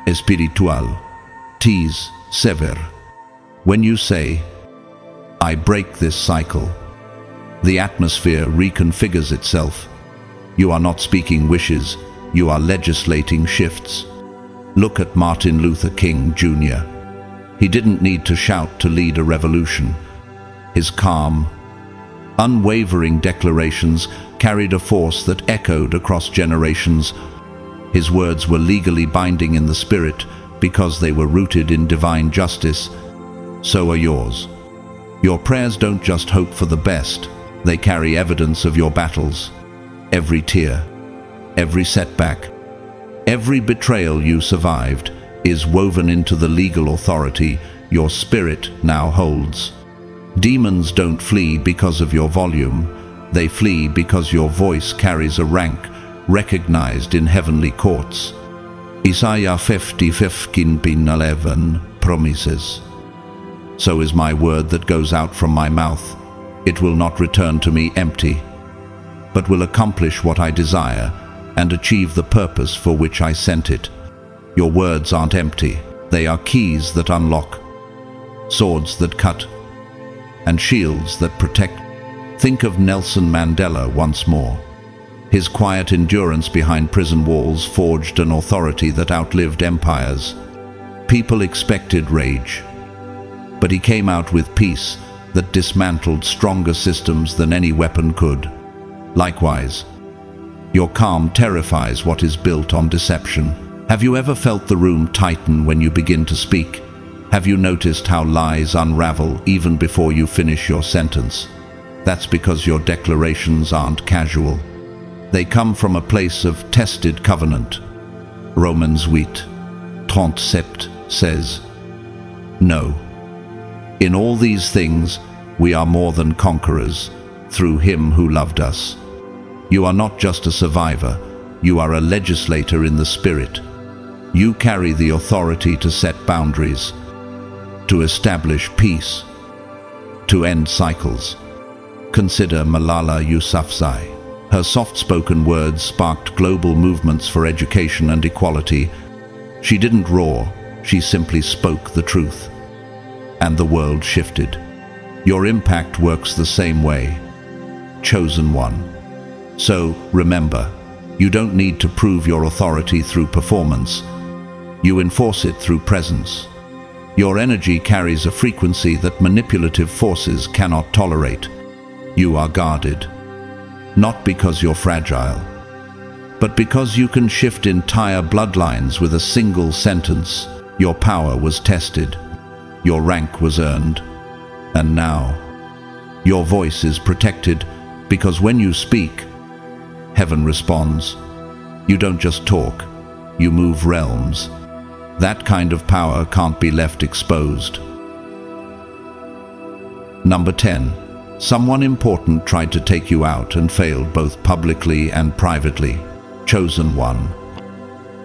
espiritual tes sever. When you say, I break this cycle, the atmosphere reconfigures itself. You are not speaking wishes, you are legislating shifts. Look at Martin Luther King Jr. He didn't need to shout to lead a revolution. His calm, unwavering declarations carried a force that echoed across generations. His words were legally binding in the spirit because they were rooted in divine justice. So are yours. Your prayers don't just hope for the best, they carry evidence of your battles. Every tear, every setback, every betrayal you survived is woven into the legal authority your spirit now holds. Demons don't flee because of your volume, they flee because your voice carries a rank recognized in heavenly courts. Isaiah 50:11 promises, so is my word that goes out from my mouth. It will not return to me empty, but will accomplish what I desire and achieve the purpose for which I sent it. Your words aren't empty, they are keys that unlock, swords that cut, and shields that protect. Think of Nelson Mandela once more. His quiet endurance behind prison walls forged an authority that outlived empires. People expected rage, but he came out with peace that dismantled stronger systems than any weapon could. Likewise, your calm terrifies what is built on deception. Have you ever felt the room tighten when you begin to speak? Have you noticed how lies unravel even before you finish your sentence? That's because your declarations aren't casual. They come from a place of tested covenant. Romans 8:37 says, no. In all these things, we are more than conquerors, through him who loved us. You are not just a survivor, you are a legislator in the spirit. You carry the authority to set boundaries, to establish peace, to end cycles. Consider Malala Yousafzai. Her soft-spoken words sparked global movements for education and equality. She didn't roar, she simply spoke the truth. And the world shifted. Your impact works the same way. Chosen one. So, remember, you don't need to prove your authority through performance. You enforce it through presence. Your energy carries a frequency that manipulative forces cannot tolerate. You are guarded. Not because you're fragile, but because you can shift entire bloodlines with a single sentence. Your power was tested. Your rank was earned. And now, your voice is protected because when you speak, heaven responds. You don't just talk, you move realms. That kind of power can't be left exposed. Number 10. Someone important tried to take you out and failed both publicly and privately. Chosen one.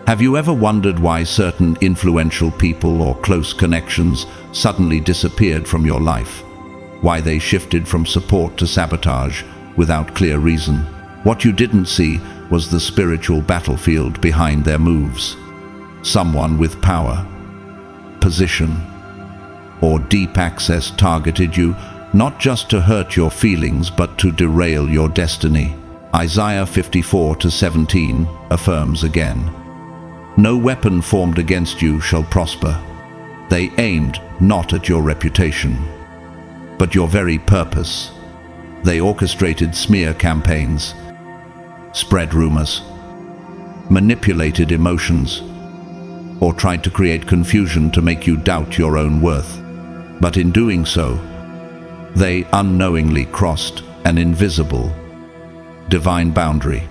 Have you ever wondered why certain influential people or close connections suddenly disappeared from your life? Why they shifted from support to sabotage without clear reason? What you didn't see was the spiritual battlefield behind their moves. Someone with power, position, or deep access targeted you, not just to hurt your feelings but to derail your destiny. Isaiah 54:17 affirms again, "No weapon formed against you shall prosper." They aimed not at your reputation, but your very purpose. They orchestrated smear campaigns, spread rumors, manipulated emotions, or tried to create confusion to make you doubt your own worth. But in doing so, they unknowingly crossed an invisible, divine boundary.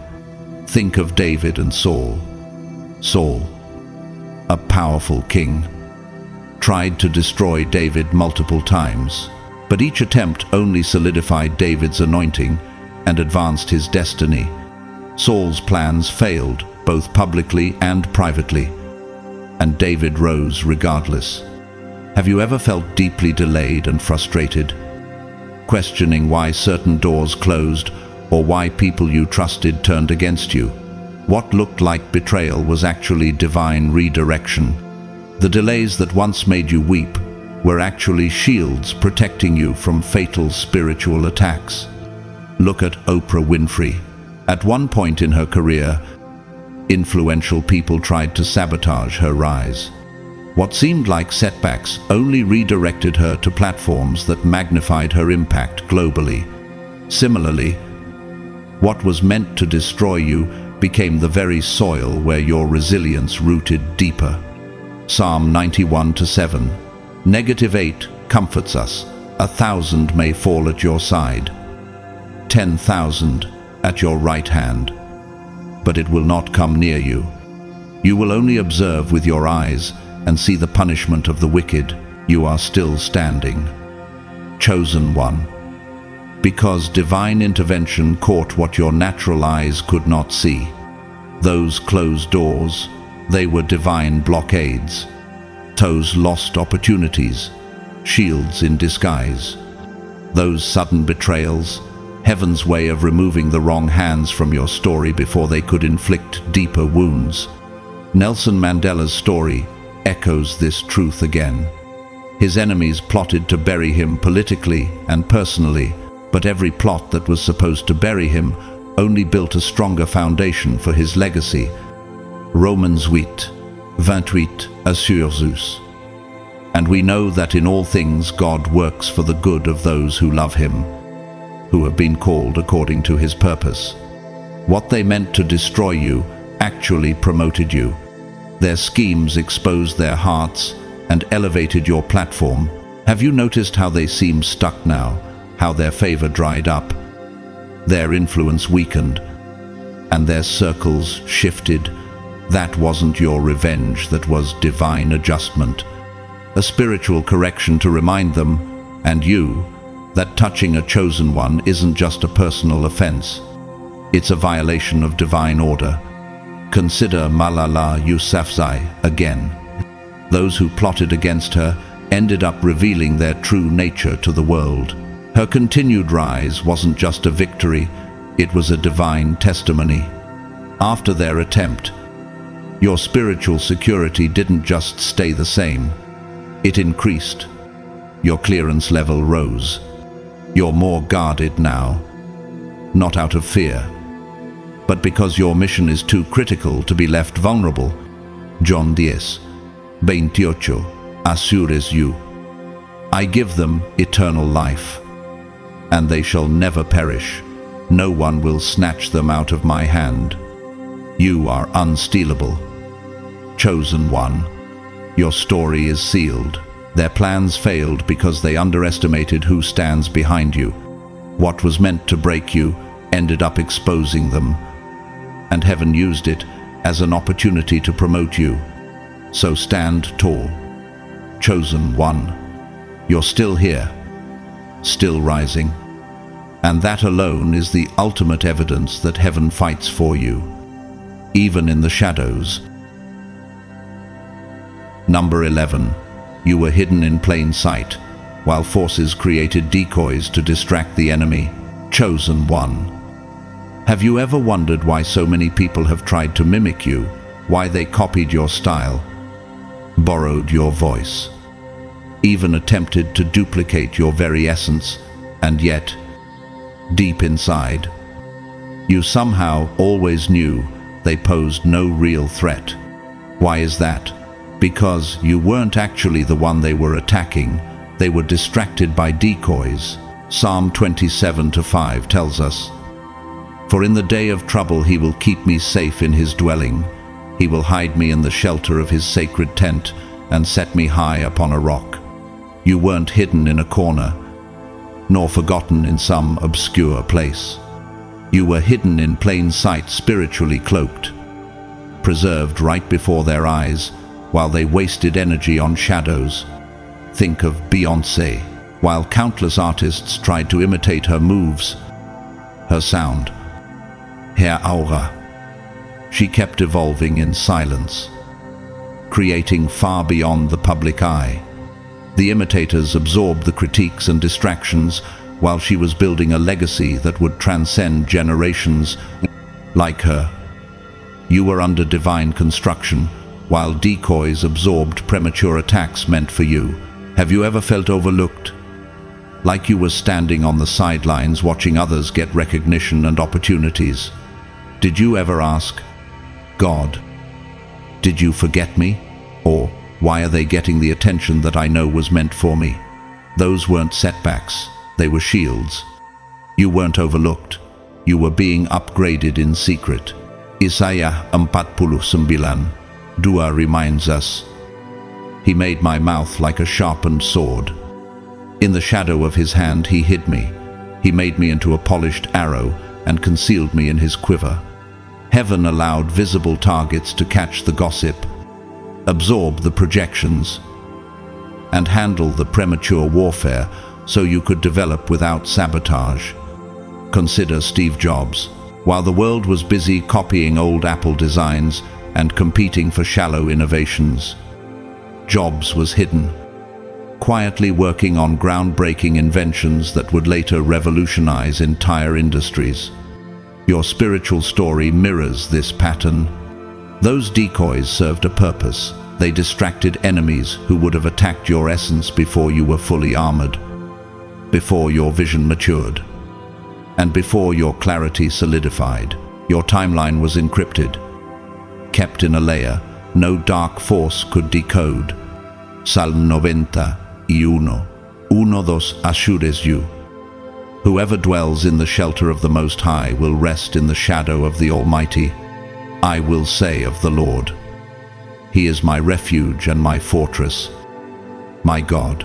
Think of David and Saul. Saul, a powerful king, tried to destroy David multiple times, but each attempt only solidified David's anointing and advanced his destiny. Saul's plans failed, both publicly and privately, and David rose regardless. Have you ever felt deeply delayed and frustrated, questioning why certain doors closed or why people you trusted turned against you? What looked like betrayal was actually divine redirection. The delays that once made you weep were actually shields protecting you from fatal spiritual attacks. Look at Oprah Winfrey. At one point in her career, influential people tried to sabotage her rise. What seemed like setbacks only redirected her to platforms that magnified her impact globally. Similarly, what was meant to destroy you became the very soil where your resilience rooted deeper. Psalm 91:7. -8 comforts us. 1,000 may fall at your side, 10,000 at your right hand, but it will not come near you. You will only observe with your eyes and see the punishment of the wicked. You are still standing. Chosen one. Because divine intervention caught what your natural eyes could not see. Those closed doors, they were divine blockades. Those lost opportunities, shields in disguise. Those sudden betrayals, heaven's way of removing the wrong hands from your story before they could inflict deeper wounds. Nelson Mandela's story echoes this truth again. His enemies plotted to bury him politically and personally, but every plot that was supposed to bury him only built a stronger foundation for his legacy. Romans 8:28 assures us. And we know that in all things God works for the good of those who love him, who have been called according to his purpose. What they meant to destroy you actually promoted you. Their schemes exposed their hearts and elevated your platform. Have you noticed how they seem stuck now, how their favor dried up, their influence weakened, and their circles shifted? That wasn't your revenge, that was divine adjustment. A spiritual correction to remind them, and you, that touching a chosen one isn't just a personal offense. It's a violation of divine order. Consider Malala Yousafzai again. Those who plotted against her ended up revealing their true nature to the world. Her continued rise wasn't just a victory, it was a divine testimony. After their attempt, your spiritual security didn't just stay the same, it increased. Your clearance level rose. You're more guarded now, not out of fear, but because your mission is too critical to be left vulnerable. John 10:28 assures you, I give them eternal life, and they shall never perish. No one will snatch them out of my hand. You are unstealable. Chosen one. Your story is sealed. Their plans failed because they underestimated who stands behind you. What was meant to break you ended up exposing them, and heaven used it as an opportunity to promote you. So stand tall. Chosen one. You're still here, still rising, And that alone is the ultimate evidence that heaven fights for you, even in the shadows. Number 11. You were hidden in plain sight, while forces created decoys to distract the enemy. Chosen one. Have you ever wondered why so many people have tried to mimic you, why they copied your style, borrowed your voice, even attempted to duplicate your very essence, and yet, deep inside, you somehow always knew they posed no real threat? Why is that? Because you weren't actually the one they were attacking. They were distracted by decoys. Psalm 27:5 tells us, "For in the day of trouble he will keep me safe in his dwelling. He will hide me in the shelter of his sacred tent and set me high upon a rock." You weren't hidden in a corner, nor forgotten in some obscure place. You were hidden in plain sight, spiritually cloaked, preserved right before their eyes, while they wasted energy on shadows. Think of Beyoncé. While countless artists tried to imitate her moves, her sound, her aura, she kept evolving in silence, creating far beyond the public eye. The imitators absorbed the critiques and distractions while she was building a legacy that would transcend generations. Like her, you were under divine construction, while decoys absorbed premature attacks meant for you. Have you ever felt overlooked? Like you were standing on the sidelines watching others get recognition and opportunities? Did you ever ask, God, did you forget me? Or, why are they getting the attention that I know was meant for me? Those weren't setbacks, they were shields. You weren't overlooked, you were being upgraded in secret. Isaiah 49:2 reminds us, "He made my mouth like a sharpened sword. In the shadow of his hand he hid me. He made me into a polished arrow and concealed me in his quiver." Heaven allowed visible targets to catch the gossip, absorb the projections, and handle the premature warfare so you could develop without sabotage. Consider Steve Jobs. While the world was busy copying old Apple designs and competing for shallow innovations, Jobs was hidden, quietly working on groundbreaking inventions that would later revolutionize entire industries. Your spiritual story mirrors this pattern. Those decoys served a purpose. They distracted enemies who would have attacked your essence before you were fully armored, before your vision matured, and before your clarity solidified. Your timeline was encrypted, kept in a layer no dark force could decode. Psalm 91:1, dos assures you. Whoever dwells in the shelter of the Most High will rest in the shadow of the Almighty. I will say of the Lord, He is my refuge and my fortress, my God,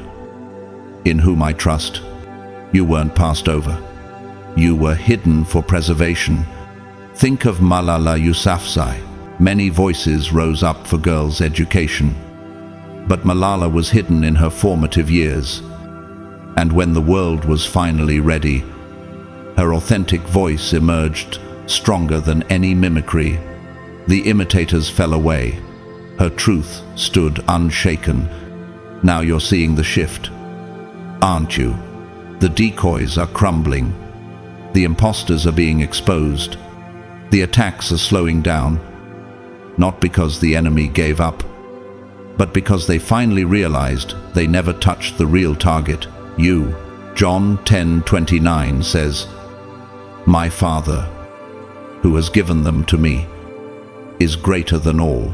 in whom I trust. You weren't passed over. You were hidden for preservation. Think of Malala Yousafzai. Many voices rose up for girls' education, but Malala was hidden in her formative years. And when the world was finally ready, her authentic voice emerged stronger than any mimicry. The imitators fell away. Her truth stood unshaken. Now you're seeing the shift, aren't you? The decoys are crumbling. The imposters are being exposed. The attacks are slowing down, not because the enemy gave up, but because they finally realized they never touched the real target, you. John 10:29 says, "My Father, who has given them to me, is greater than all.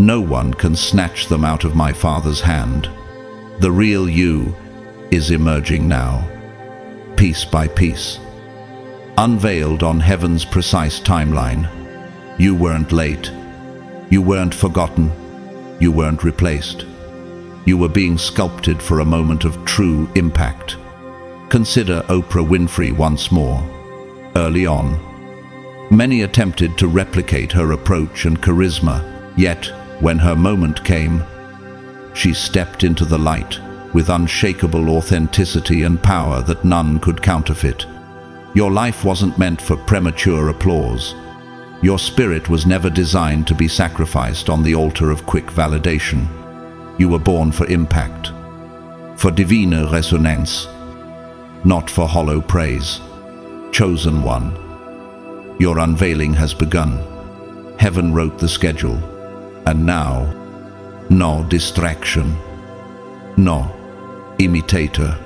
No one can snatch them out of my Father's hand." The real you is emerging now, piece by piece, unveiled on heaven's precise timeline. You weren't late. You weren't forgotten. You weren't replaced. You were being sculpted for a moment of true impact. Consider Oprah Winfrey once more. Early on, many attempted to replicate her approach and charisma, yet, when her moment came, she stepped into the light with unshakable authenticity and power that none could counterfeit. Your life wasn't meant for premature applause. Your spirit was never designed to be sacrificed on the altar of quick validation. You were born for impact, for divine resonance, not for hollow praise. Chosen one, your unveiling has begun. Heaven wrote the schedule, and now, no distraction, no imitator.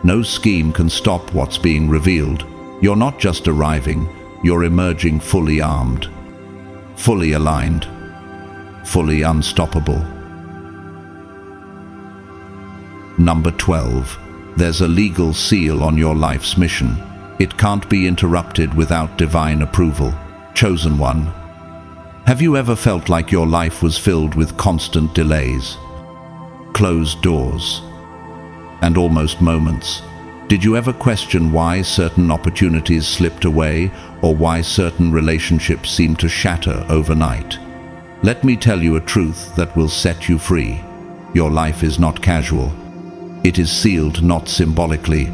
No scheme can stop what's being revealed. You're not just arriving, you're emerging fully armed, fully aligned, fully unstoppable. Number 12. There's a legal seal on your life's mission. It can't be interrupted without divine approval. Chosen one. Have you ever felt like your life was filled with constant delays, closed doors, and almost moments? Did you ever question why certain opportunities slipped away, or why certain relationships seemed to shatter overnight? Let me tell you a truth that will set you free. Your life is not casual. It is sealed not symbolically,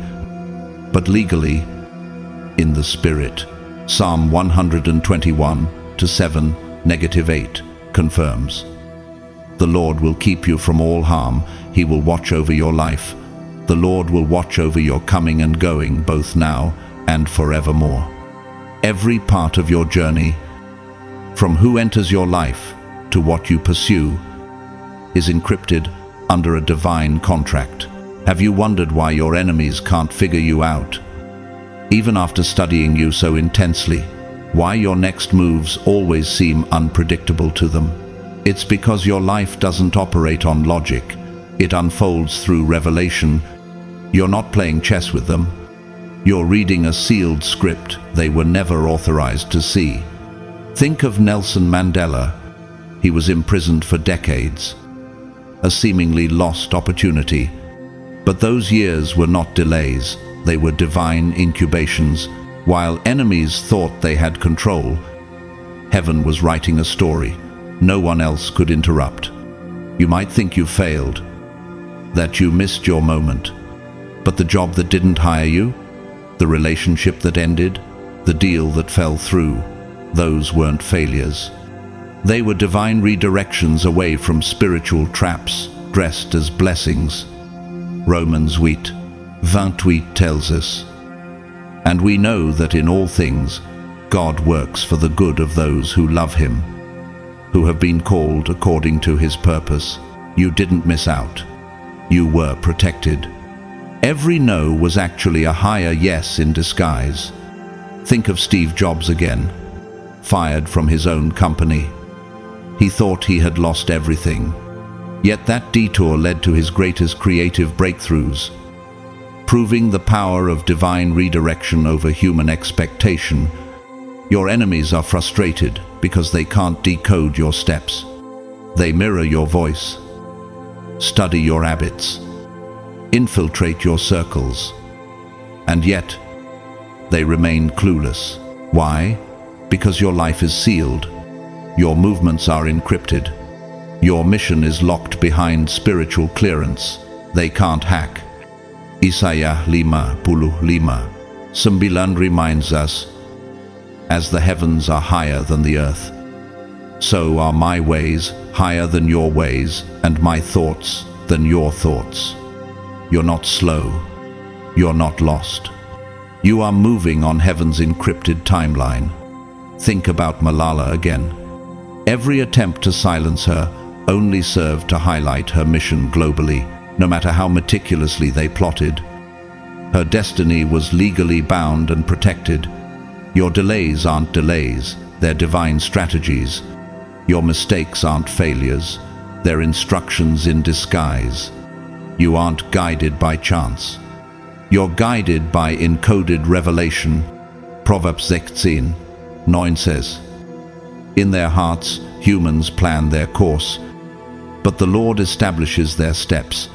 but legally, in the Spirit. Psalm 121:7-8 confirms. The Lord will keep you from all harm. He will watch over your life. The Lord will watch over your coming and going, both now and forevermore. Every part of your journey, from who enters your life to what you pursue, is encrypted under a divine contract. Have you wondered why your enemies can't figure you out, even after studying you so intensely? Why your next moves always seem unpredictable to them? It's because your life doesn't operate on logic. It unfolds through revelation. You're not playing chess with them. You're reading a sealed script they were never authorized to see. Think of Nelson Mandela. He was imprisoned for decades, a seemingly lost opportunity. But those years were not delays. They were divine incubations. While enemies thought they had control, heaven was writing a story no one else could interrupt. You might think you failed, that you missed your moment. But the job that didn't hire you, the relationship that ended, the deal that fell through, those weren't failures. They were divine redirections away from spiritual traps dressed as blessings. Romans 8:28 tells us, and we know that in all things God works for the good of those who love Him, who have been called according to His purpose. You didn't miss out. You were protected. Every no was actually a higher yes in disguise. Think of Steve Jobs again, fired from his own company. He thought he had lost everything. Yet that detour led to his greatest creative breakthroughs, proving the power of divine redirection over human expectation. Your enemies are frustrated because they can't decode your steps. They mirror your voice, study your habits, infiltrate your circles, and yet they remain clueless. Why? Because your life is sealed. Your movements are encrypted. Your mission is locked behind spiritual clearance. They can't hack. Isaiah 5:9 reminds us, as the heavens are higher than the earth, so are my ways higher than your ways, and my thoughts than your thoughts. You're not slow. You're not lost. You are moving on heaven's encrypted timeline. Think about Malala again. Every attempt to silence her only served to highlight her mission globally, no matter how meticulously they plotted. Her destiny was legally bound and protected. Your delays aren't delays, they're divine strategies. Your mistakes aren't failures, they're instructions in disguise. You aren't guided by chance. You're guided by encoded revelation. Proverbs 16:9 says, in their hearts, humans plan their course, but the Lord establishes their steps.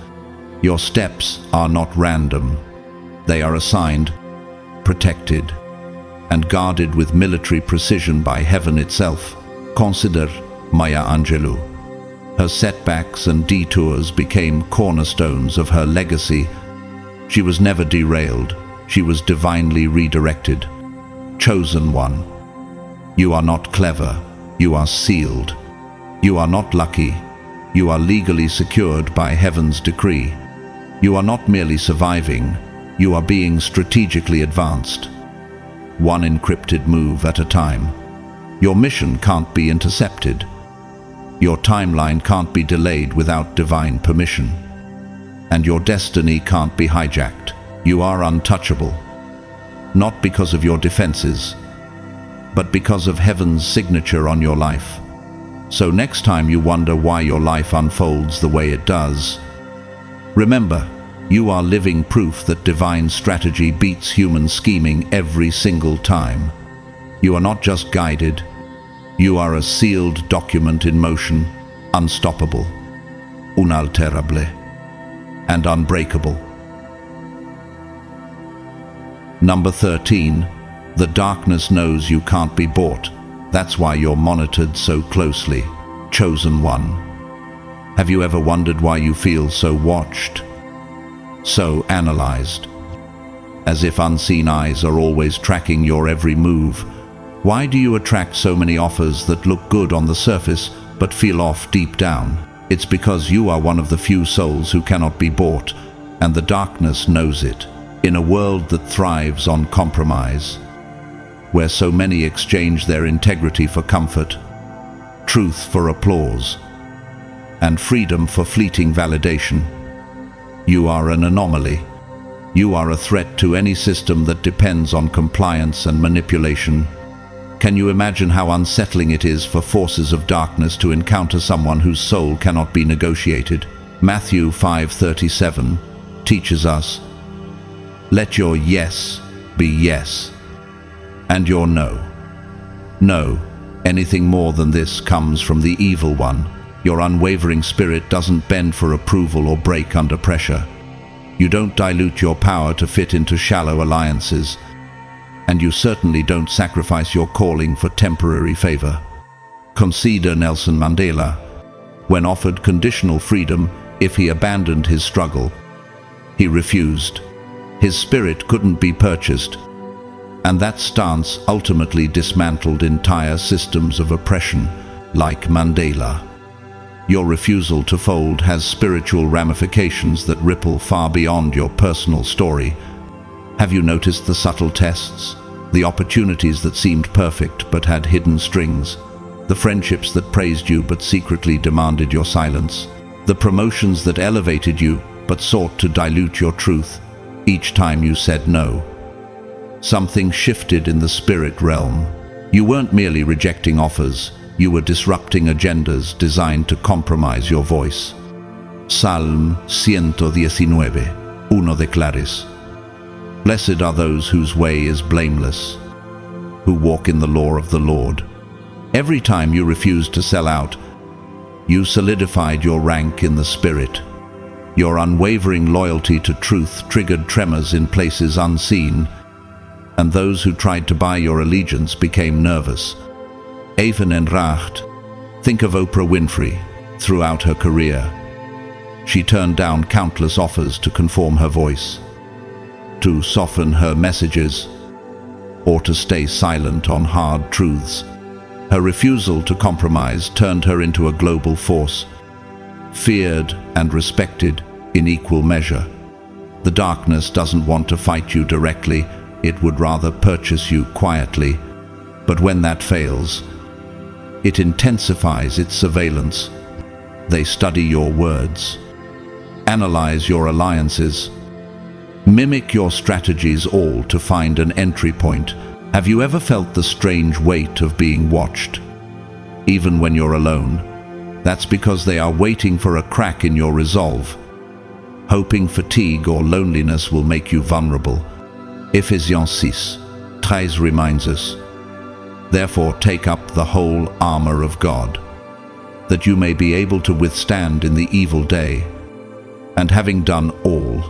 Your steps are not random. They are assigned, protected, and guarded with military precision by heaven itself. Consider Maya Angelou. Her setbacks and detours became cornerstones of her legacy. She was never derailed. She was divinely redirected. Chosen one. You are not clever. You are sealed. You are not lucky. You are legally secured by heaven's decree. You are not merely surviving. You are being strategically advanced. One encrypted move at a time. Your mission can't be intercepted. Your timeline can't be delayed without divine permission. And your destiny can't be hijacked. You are untouchable. Not because of your defenses, but because of heaven's signature on your life. So next time you wonder why your life unfolds the way it does, remember, you are living proof that divine strategy beats human scheming every single time. You are not just guided. You are a sealed document in motion, unstoppable, unalterable, and unbreakable. Number 13. The darkness knows you can't be bought. That's why you're monitored so closely. Chosen one. Have you ever wondered why you feel so watched? So analyzed? As if unseen eyes are always tracking your every move. Why do you attract so many offers that look good on the surface but feel off deep down? It's because you are one of the few souls who cannot be bought, and the darkness knows it. In a world that thrives on compromise, where so many exchange their integrity for comfort, truth for applause, and freedom for fleeting validation, you are an anomaly. You are a threat to any system that depends on compliance and manipulation. Can you imagine how unsettling it is for forces of darkness to encounter someone whose soul cannot be negotiated? Matthew 5:37 teaches us, "Let your yes be yes, and your no, no. Anything more than this comes from the evil one." Your unwavering spirit doesn't bend for approval or break under pressure. You don't dilute your power to fit into shallow alliances, and you certainly don't sacrifice your calling for temporary favor. Consider Nelson Mandela. When offered conditional freedom if he abandoned his struggle, he refused. His spirit couldn't be purchased, and that stance ultimately dismantled entire systems of oppression, like Mandela. Your refusal to fold has spiritual ramifications that ripple far beyond your personal story. Have you noticed the subtle tests? The opportunities that seemed perfect but had hidden strings? The friendships that praised you but secretly demanded your silence? The promotions that elevated you but sought to dilute your truth each time you said no? Something shifted in the spirit realm. You weren't merely rejecting offers. You were disrupting agendas designed to compromise your voice. Psalm 119, uno declares, "Blessed are those whose way is blameless, who walk in the law of the Lord." Every time you refused to sell out, you solidified your rank in the spirit. Your unwavering loyalty to truth triggered tremors in places unseen, and those who tried to buy your allegiance became nervous. Even en Racht. Think of Oprah Winfrey. Throughout her career, she turned down countless offers to conform her voice, to soften her messages, or to stay silent on hard truths. Her refusal to compromise turned her into a global force, feared and respected in equal measure. The darkness doesn't want to fight you directly, it would rather purchase you quietly. But when that fails, it intensifies its surveillance. They study your words, analyze your alliances, mimic your strategies, all to find an entry point. Have you ever felt the strange weight of being watched? Even when you're alone, that's because they are waiting for a crack in your resolve, hoping fatigue or loneliness will make you vulnerable. Ephesians 6:13 reminds us, "Therefore take up the whole armor of God, that you may be able to withstand in the evil day, and having done all,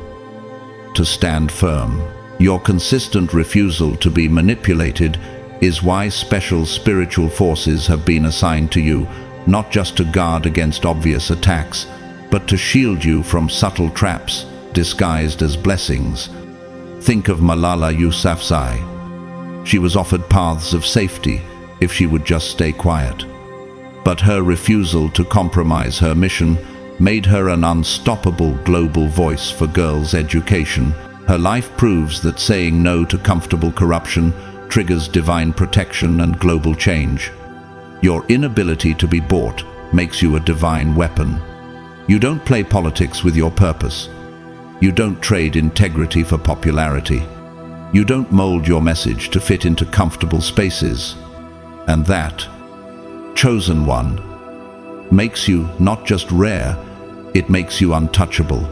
to stand firm." Your consistent refusal to be manipulated is why special spiritual forces have been assigned to you, not just to guard against obvious attacks, but to shield you from subtle traps disguised as blessings. Think of Malala Yousafzai. She was offered paths of safety if she would just stay quiet. But her refusal to compromise her mission made her an unstoppable global voice for girls' education. Her life proves that saying no to comfortable corruption triggers divine protection and global change. Your inability to be bought makes you a divine weapon. You don't play politics with your purpose. You don't trade integrity for popularity. You don't mold your message to fit into comfortable spaces. And that, chosen one, makes you not just rare, it makes you untouchable.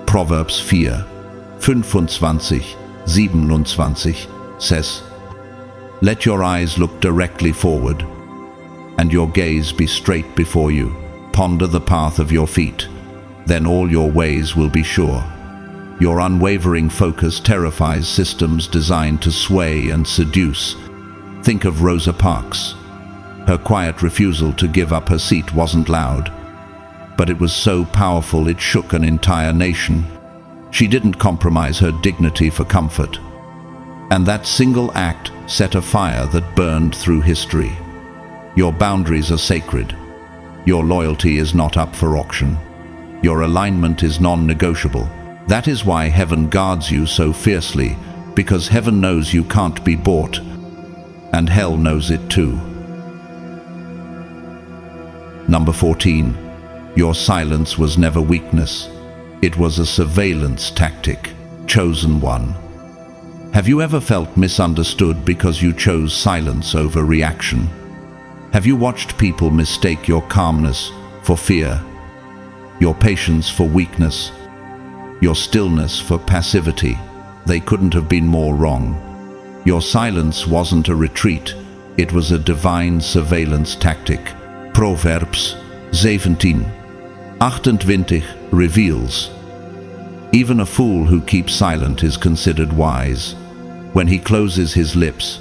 Proverbs 4:25-27 says, "Let your eyes look directly forward, and your gaze be straight before you. Ponder the path of your feet, then all your ways will be sure." Your unwavering focus terrifies systems designed to sway and seduce. Think of Rosa Parks. Her quiet refusal to give up her seat wasn't loud, but it was so powerful it shook an entire nation. She didn't compromise her dignity for comfort. And that single act set a fire that burned through history. Your boundaries are sacred. Your loyalty is not up for auction. Your alignment is non-negotiable. That is why heaven guards you so fiercely, because heaven knows you can't be bought, and hell knows it too. Number 14. Your silence was never weakness. It was a surveillance tactic. Chosen one. Have you ever felt misunderstood because you chose silence over reaction? Have you watched people mistake your calmness for fear, your patience for weakness, your stillness for passivity? They couldn't have been more wrong. Your silence wasn't a retreat, it was a divine surveillance tactic. Proverbs 17:28 reveals, "Even a fool who keeps silent is considered wise. When he closes his lips,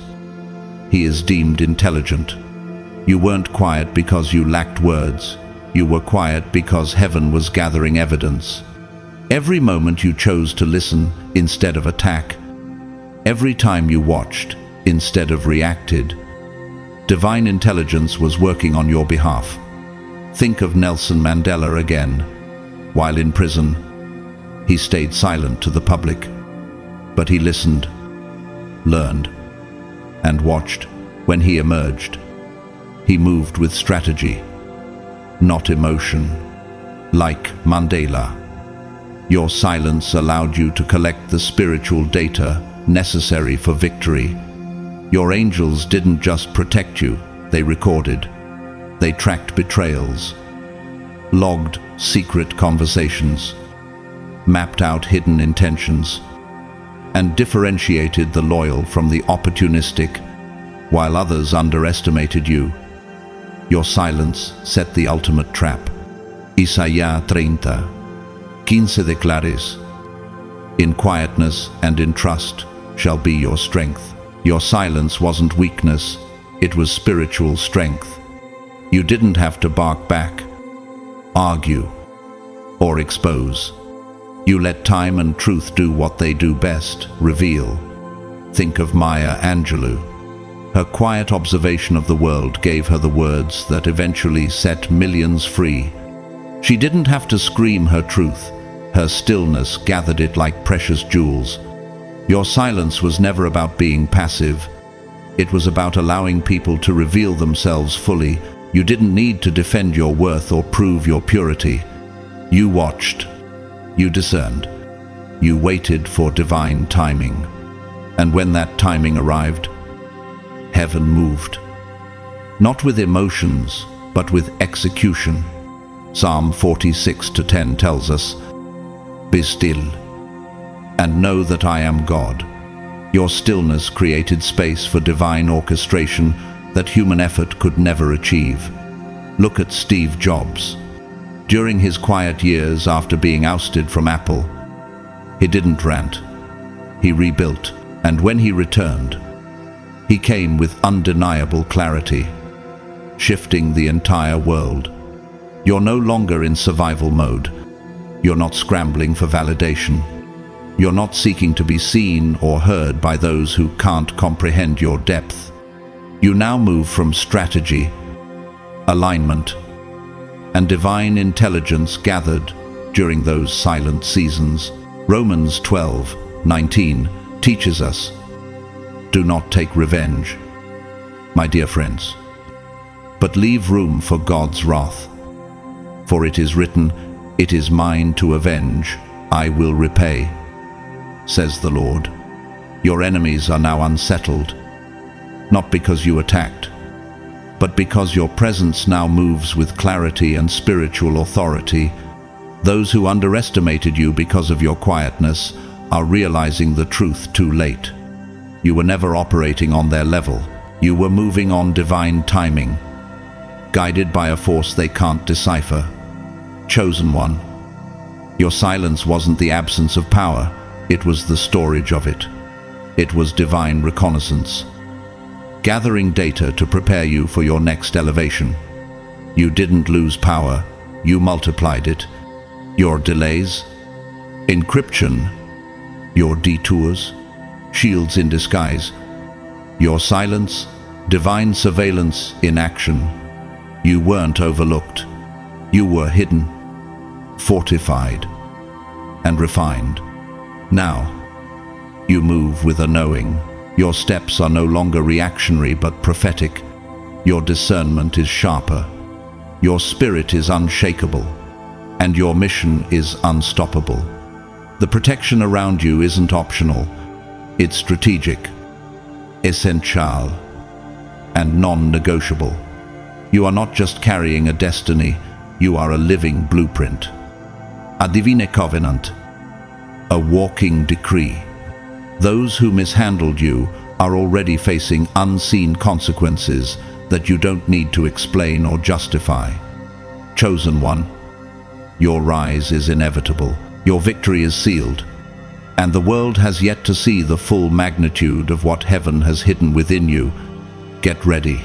he is deemed intelligent." You weren't quiet because you lacked words. You were quiet because heaven was gathering evidence. Every moment you chose to listen instead of attack, every time you watched instead of reacted, divine intelligence was working on your behalf. Think of Nelson Mandela again. While in prison, he stayed silent to the public, but he listened, learned, and watched. When he emerged, he moved with strategy, not emotion. Like Mandela, your silence allowed you to collect the spiritual data necessary for victory. Your angels didn't just protect you, they recorded. They tracked betrayals, logged secret conversations, mapped out hidden intentions, and differentiated the loyal from the opportunistic. While others underestimated you, your silence set the ultimate trap. Isaías 30:15 declares, "In quietness and in trust shall be your strength." Your silence wasn't weakness, it was spiritual strength. You didn't have to bark back, argue, or expose. You let time and truth do what they do best, reveal. Think of Maya Angelou. Her quiet observation of the world gave her the words that eventually set millions free. She didn't have to scream her truth. Her stillness gathered it like precious jewels. Your silence was never about being passive. It was about allowing people to reveal themselves fully. You didn't need to defend your worth or prove your purity. You watched. You discerned. You waited for divine timing. And when that timing arrived, heaven moved. Not with emotions, but with execution. Psalm 46:10 tells us, "Be still, and know that I am God." Your stillness created space for divine orchestration that human effort could never achieve. Look at Steve Jobs. During his quiet years after being ousted from Apple, he didn't rant. He rebuilt, and when he returned, he came with undeniable clarity, shifting the entire world. You're no longer in survival mode. You're not scrambling for validation. You're not seeking to be seen or heard by those who can't comprehend your depth. You now move from strategy, alignment, and divine intelligence gathered during those silent seasons. Romans 12:19 teaches us, do not take revenge, my dear friends, but leave room for God's wrath. For it is written, it is mine to avenge, I will repay, says the Lord. Your enemies are now unsettled, not because you attacked, but because your presence now moves with clarity and spiritual authority. Those who underestimated you because of your quietness are realizing the truth too late. You were never operating on their level. You were moving on divine timing, guided by a force they can't decipher. Chosen one, your silence wasn't the absence of power, it was the storage of it. It was divine reconnaissance, gathering data to prepare you for your next elevation. You didn't lose power, you multiplied it. Your delays, encryption, your detours, shields in disguise, your silence, divine surveillance in action. You weren't overlooked. You were hidden, fortified, and refined. Now, you move with a knowing. Your steps are no longer reactionary but prophetic. Your discernment is sharper. Your spirit is unshakable. And your mission is unstoppable. The protection around you isn't optional. It's strategic, essential, and non-negotiable. You are not just carrying a destiny, you are a living blueprint. A divine covenant, a walking decree. Those who mishandled you are already facing unseen consequences that you don't need to explain or justify. Chosen one, your rise is inevitable, your victory is sealed, and the world has yet to see the full magnitude of what heaven has hidden within you. Get ready.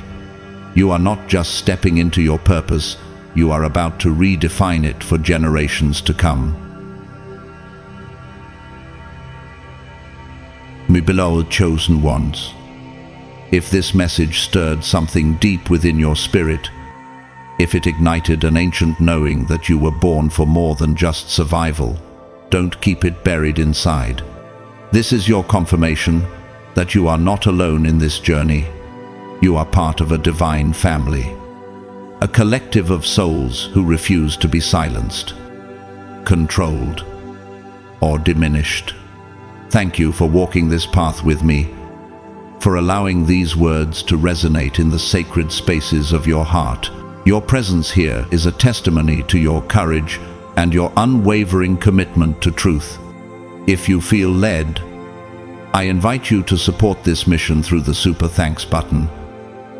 You are not just stepping into your purpose, you are about to redefine it for generations to come. My beloved chosen ones, if this message stirred something deep within your spirit, if it ignited an ancient knowing that you were born for more than just survival, don't keep it buried inside. This is your confirmation that you are not alone in this journey. You are part of a divine family, a collective of souls who refuse to be silenced, controlled, or diminished. Thank you for walking this path with me, for allowing these words to resonate in the sacred spaces of your heart. Your presence here is a testimony to your courage and your unwavering commitment to truth. If you feel led, I invite you to support this mission through the Super Thanks button.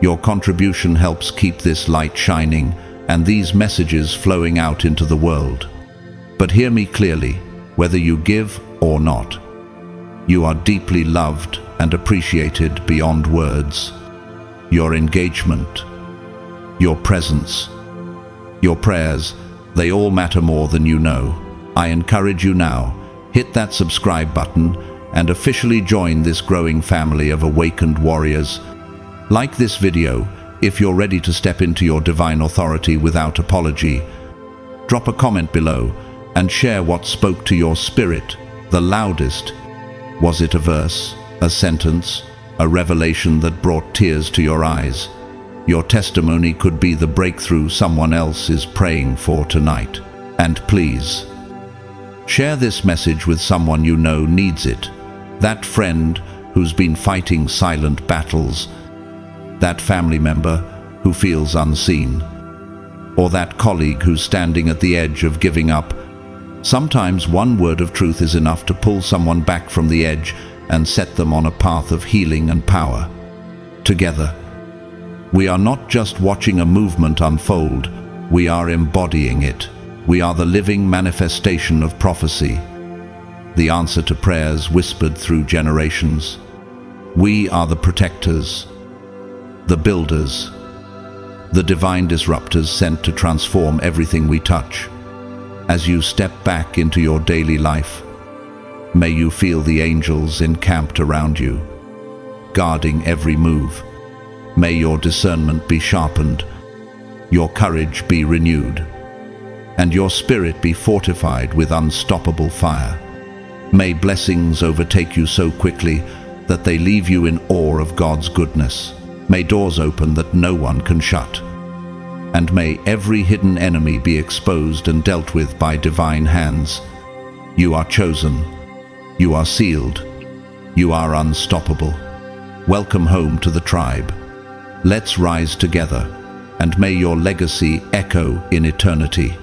Your contribution helps keep this light shining and these messages flowing out into the world. But hear me clearly, whether you give or not, you are deeply loved and appreciated beyond words. Your engagement, your presence, your prayers, they all matter more than you know. I encourage you now, hit that subscribe button and officially join this growing family of awakened warriors. Like this video if you're ready to step into your divine authority without apology. Drop a comment below and share what spoke to your spirit the loudest. Was it a verse, a sentence, a revelation that brought tears to your eyes? Your testimony could be the breakthrough someone else is praying for tonight. And please, share this message with someone you know needs it. That friend who's been fighting silent battles, that family member who feels unseen, or that colleague who's standing at the edge of giving up. Sometimes one word of truth is enough to pull someone back from the edge and set them on a path of healing and power. Together, we are not just watching a movement unfold, we are embodying it. We are the living manifestation of prophecy, the answer to prayers whispered through generations. We are the protectors, the builders, the divine disruptors sent to transform everything we touch. As you step back into your daily life, May you feel the angels encamped around you, guarding every move. May your discernment be sharpened, your courage be renewed, and your spirit be fortified with unstoppable fire. May blessings overtake you so quickly that they leave you in awe of God's goodness. May doors open that no one can shut. And may every hidden enemy be exposed and dealt with by divine hands. You are chosen. You are sealed. You are unstoppable. Welcome home to the tribe. Let's rise together, and may your legacy echo in eternity.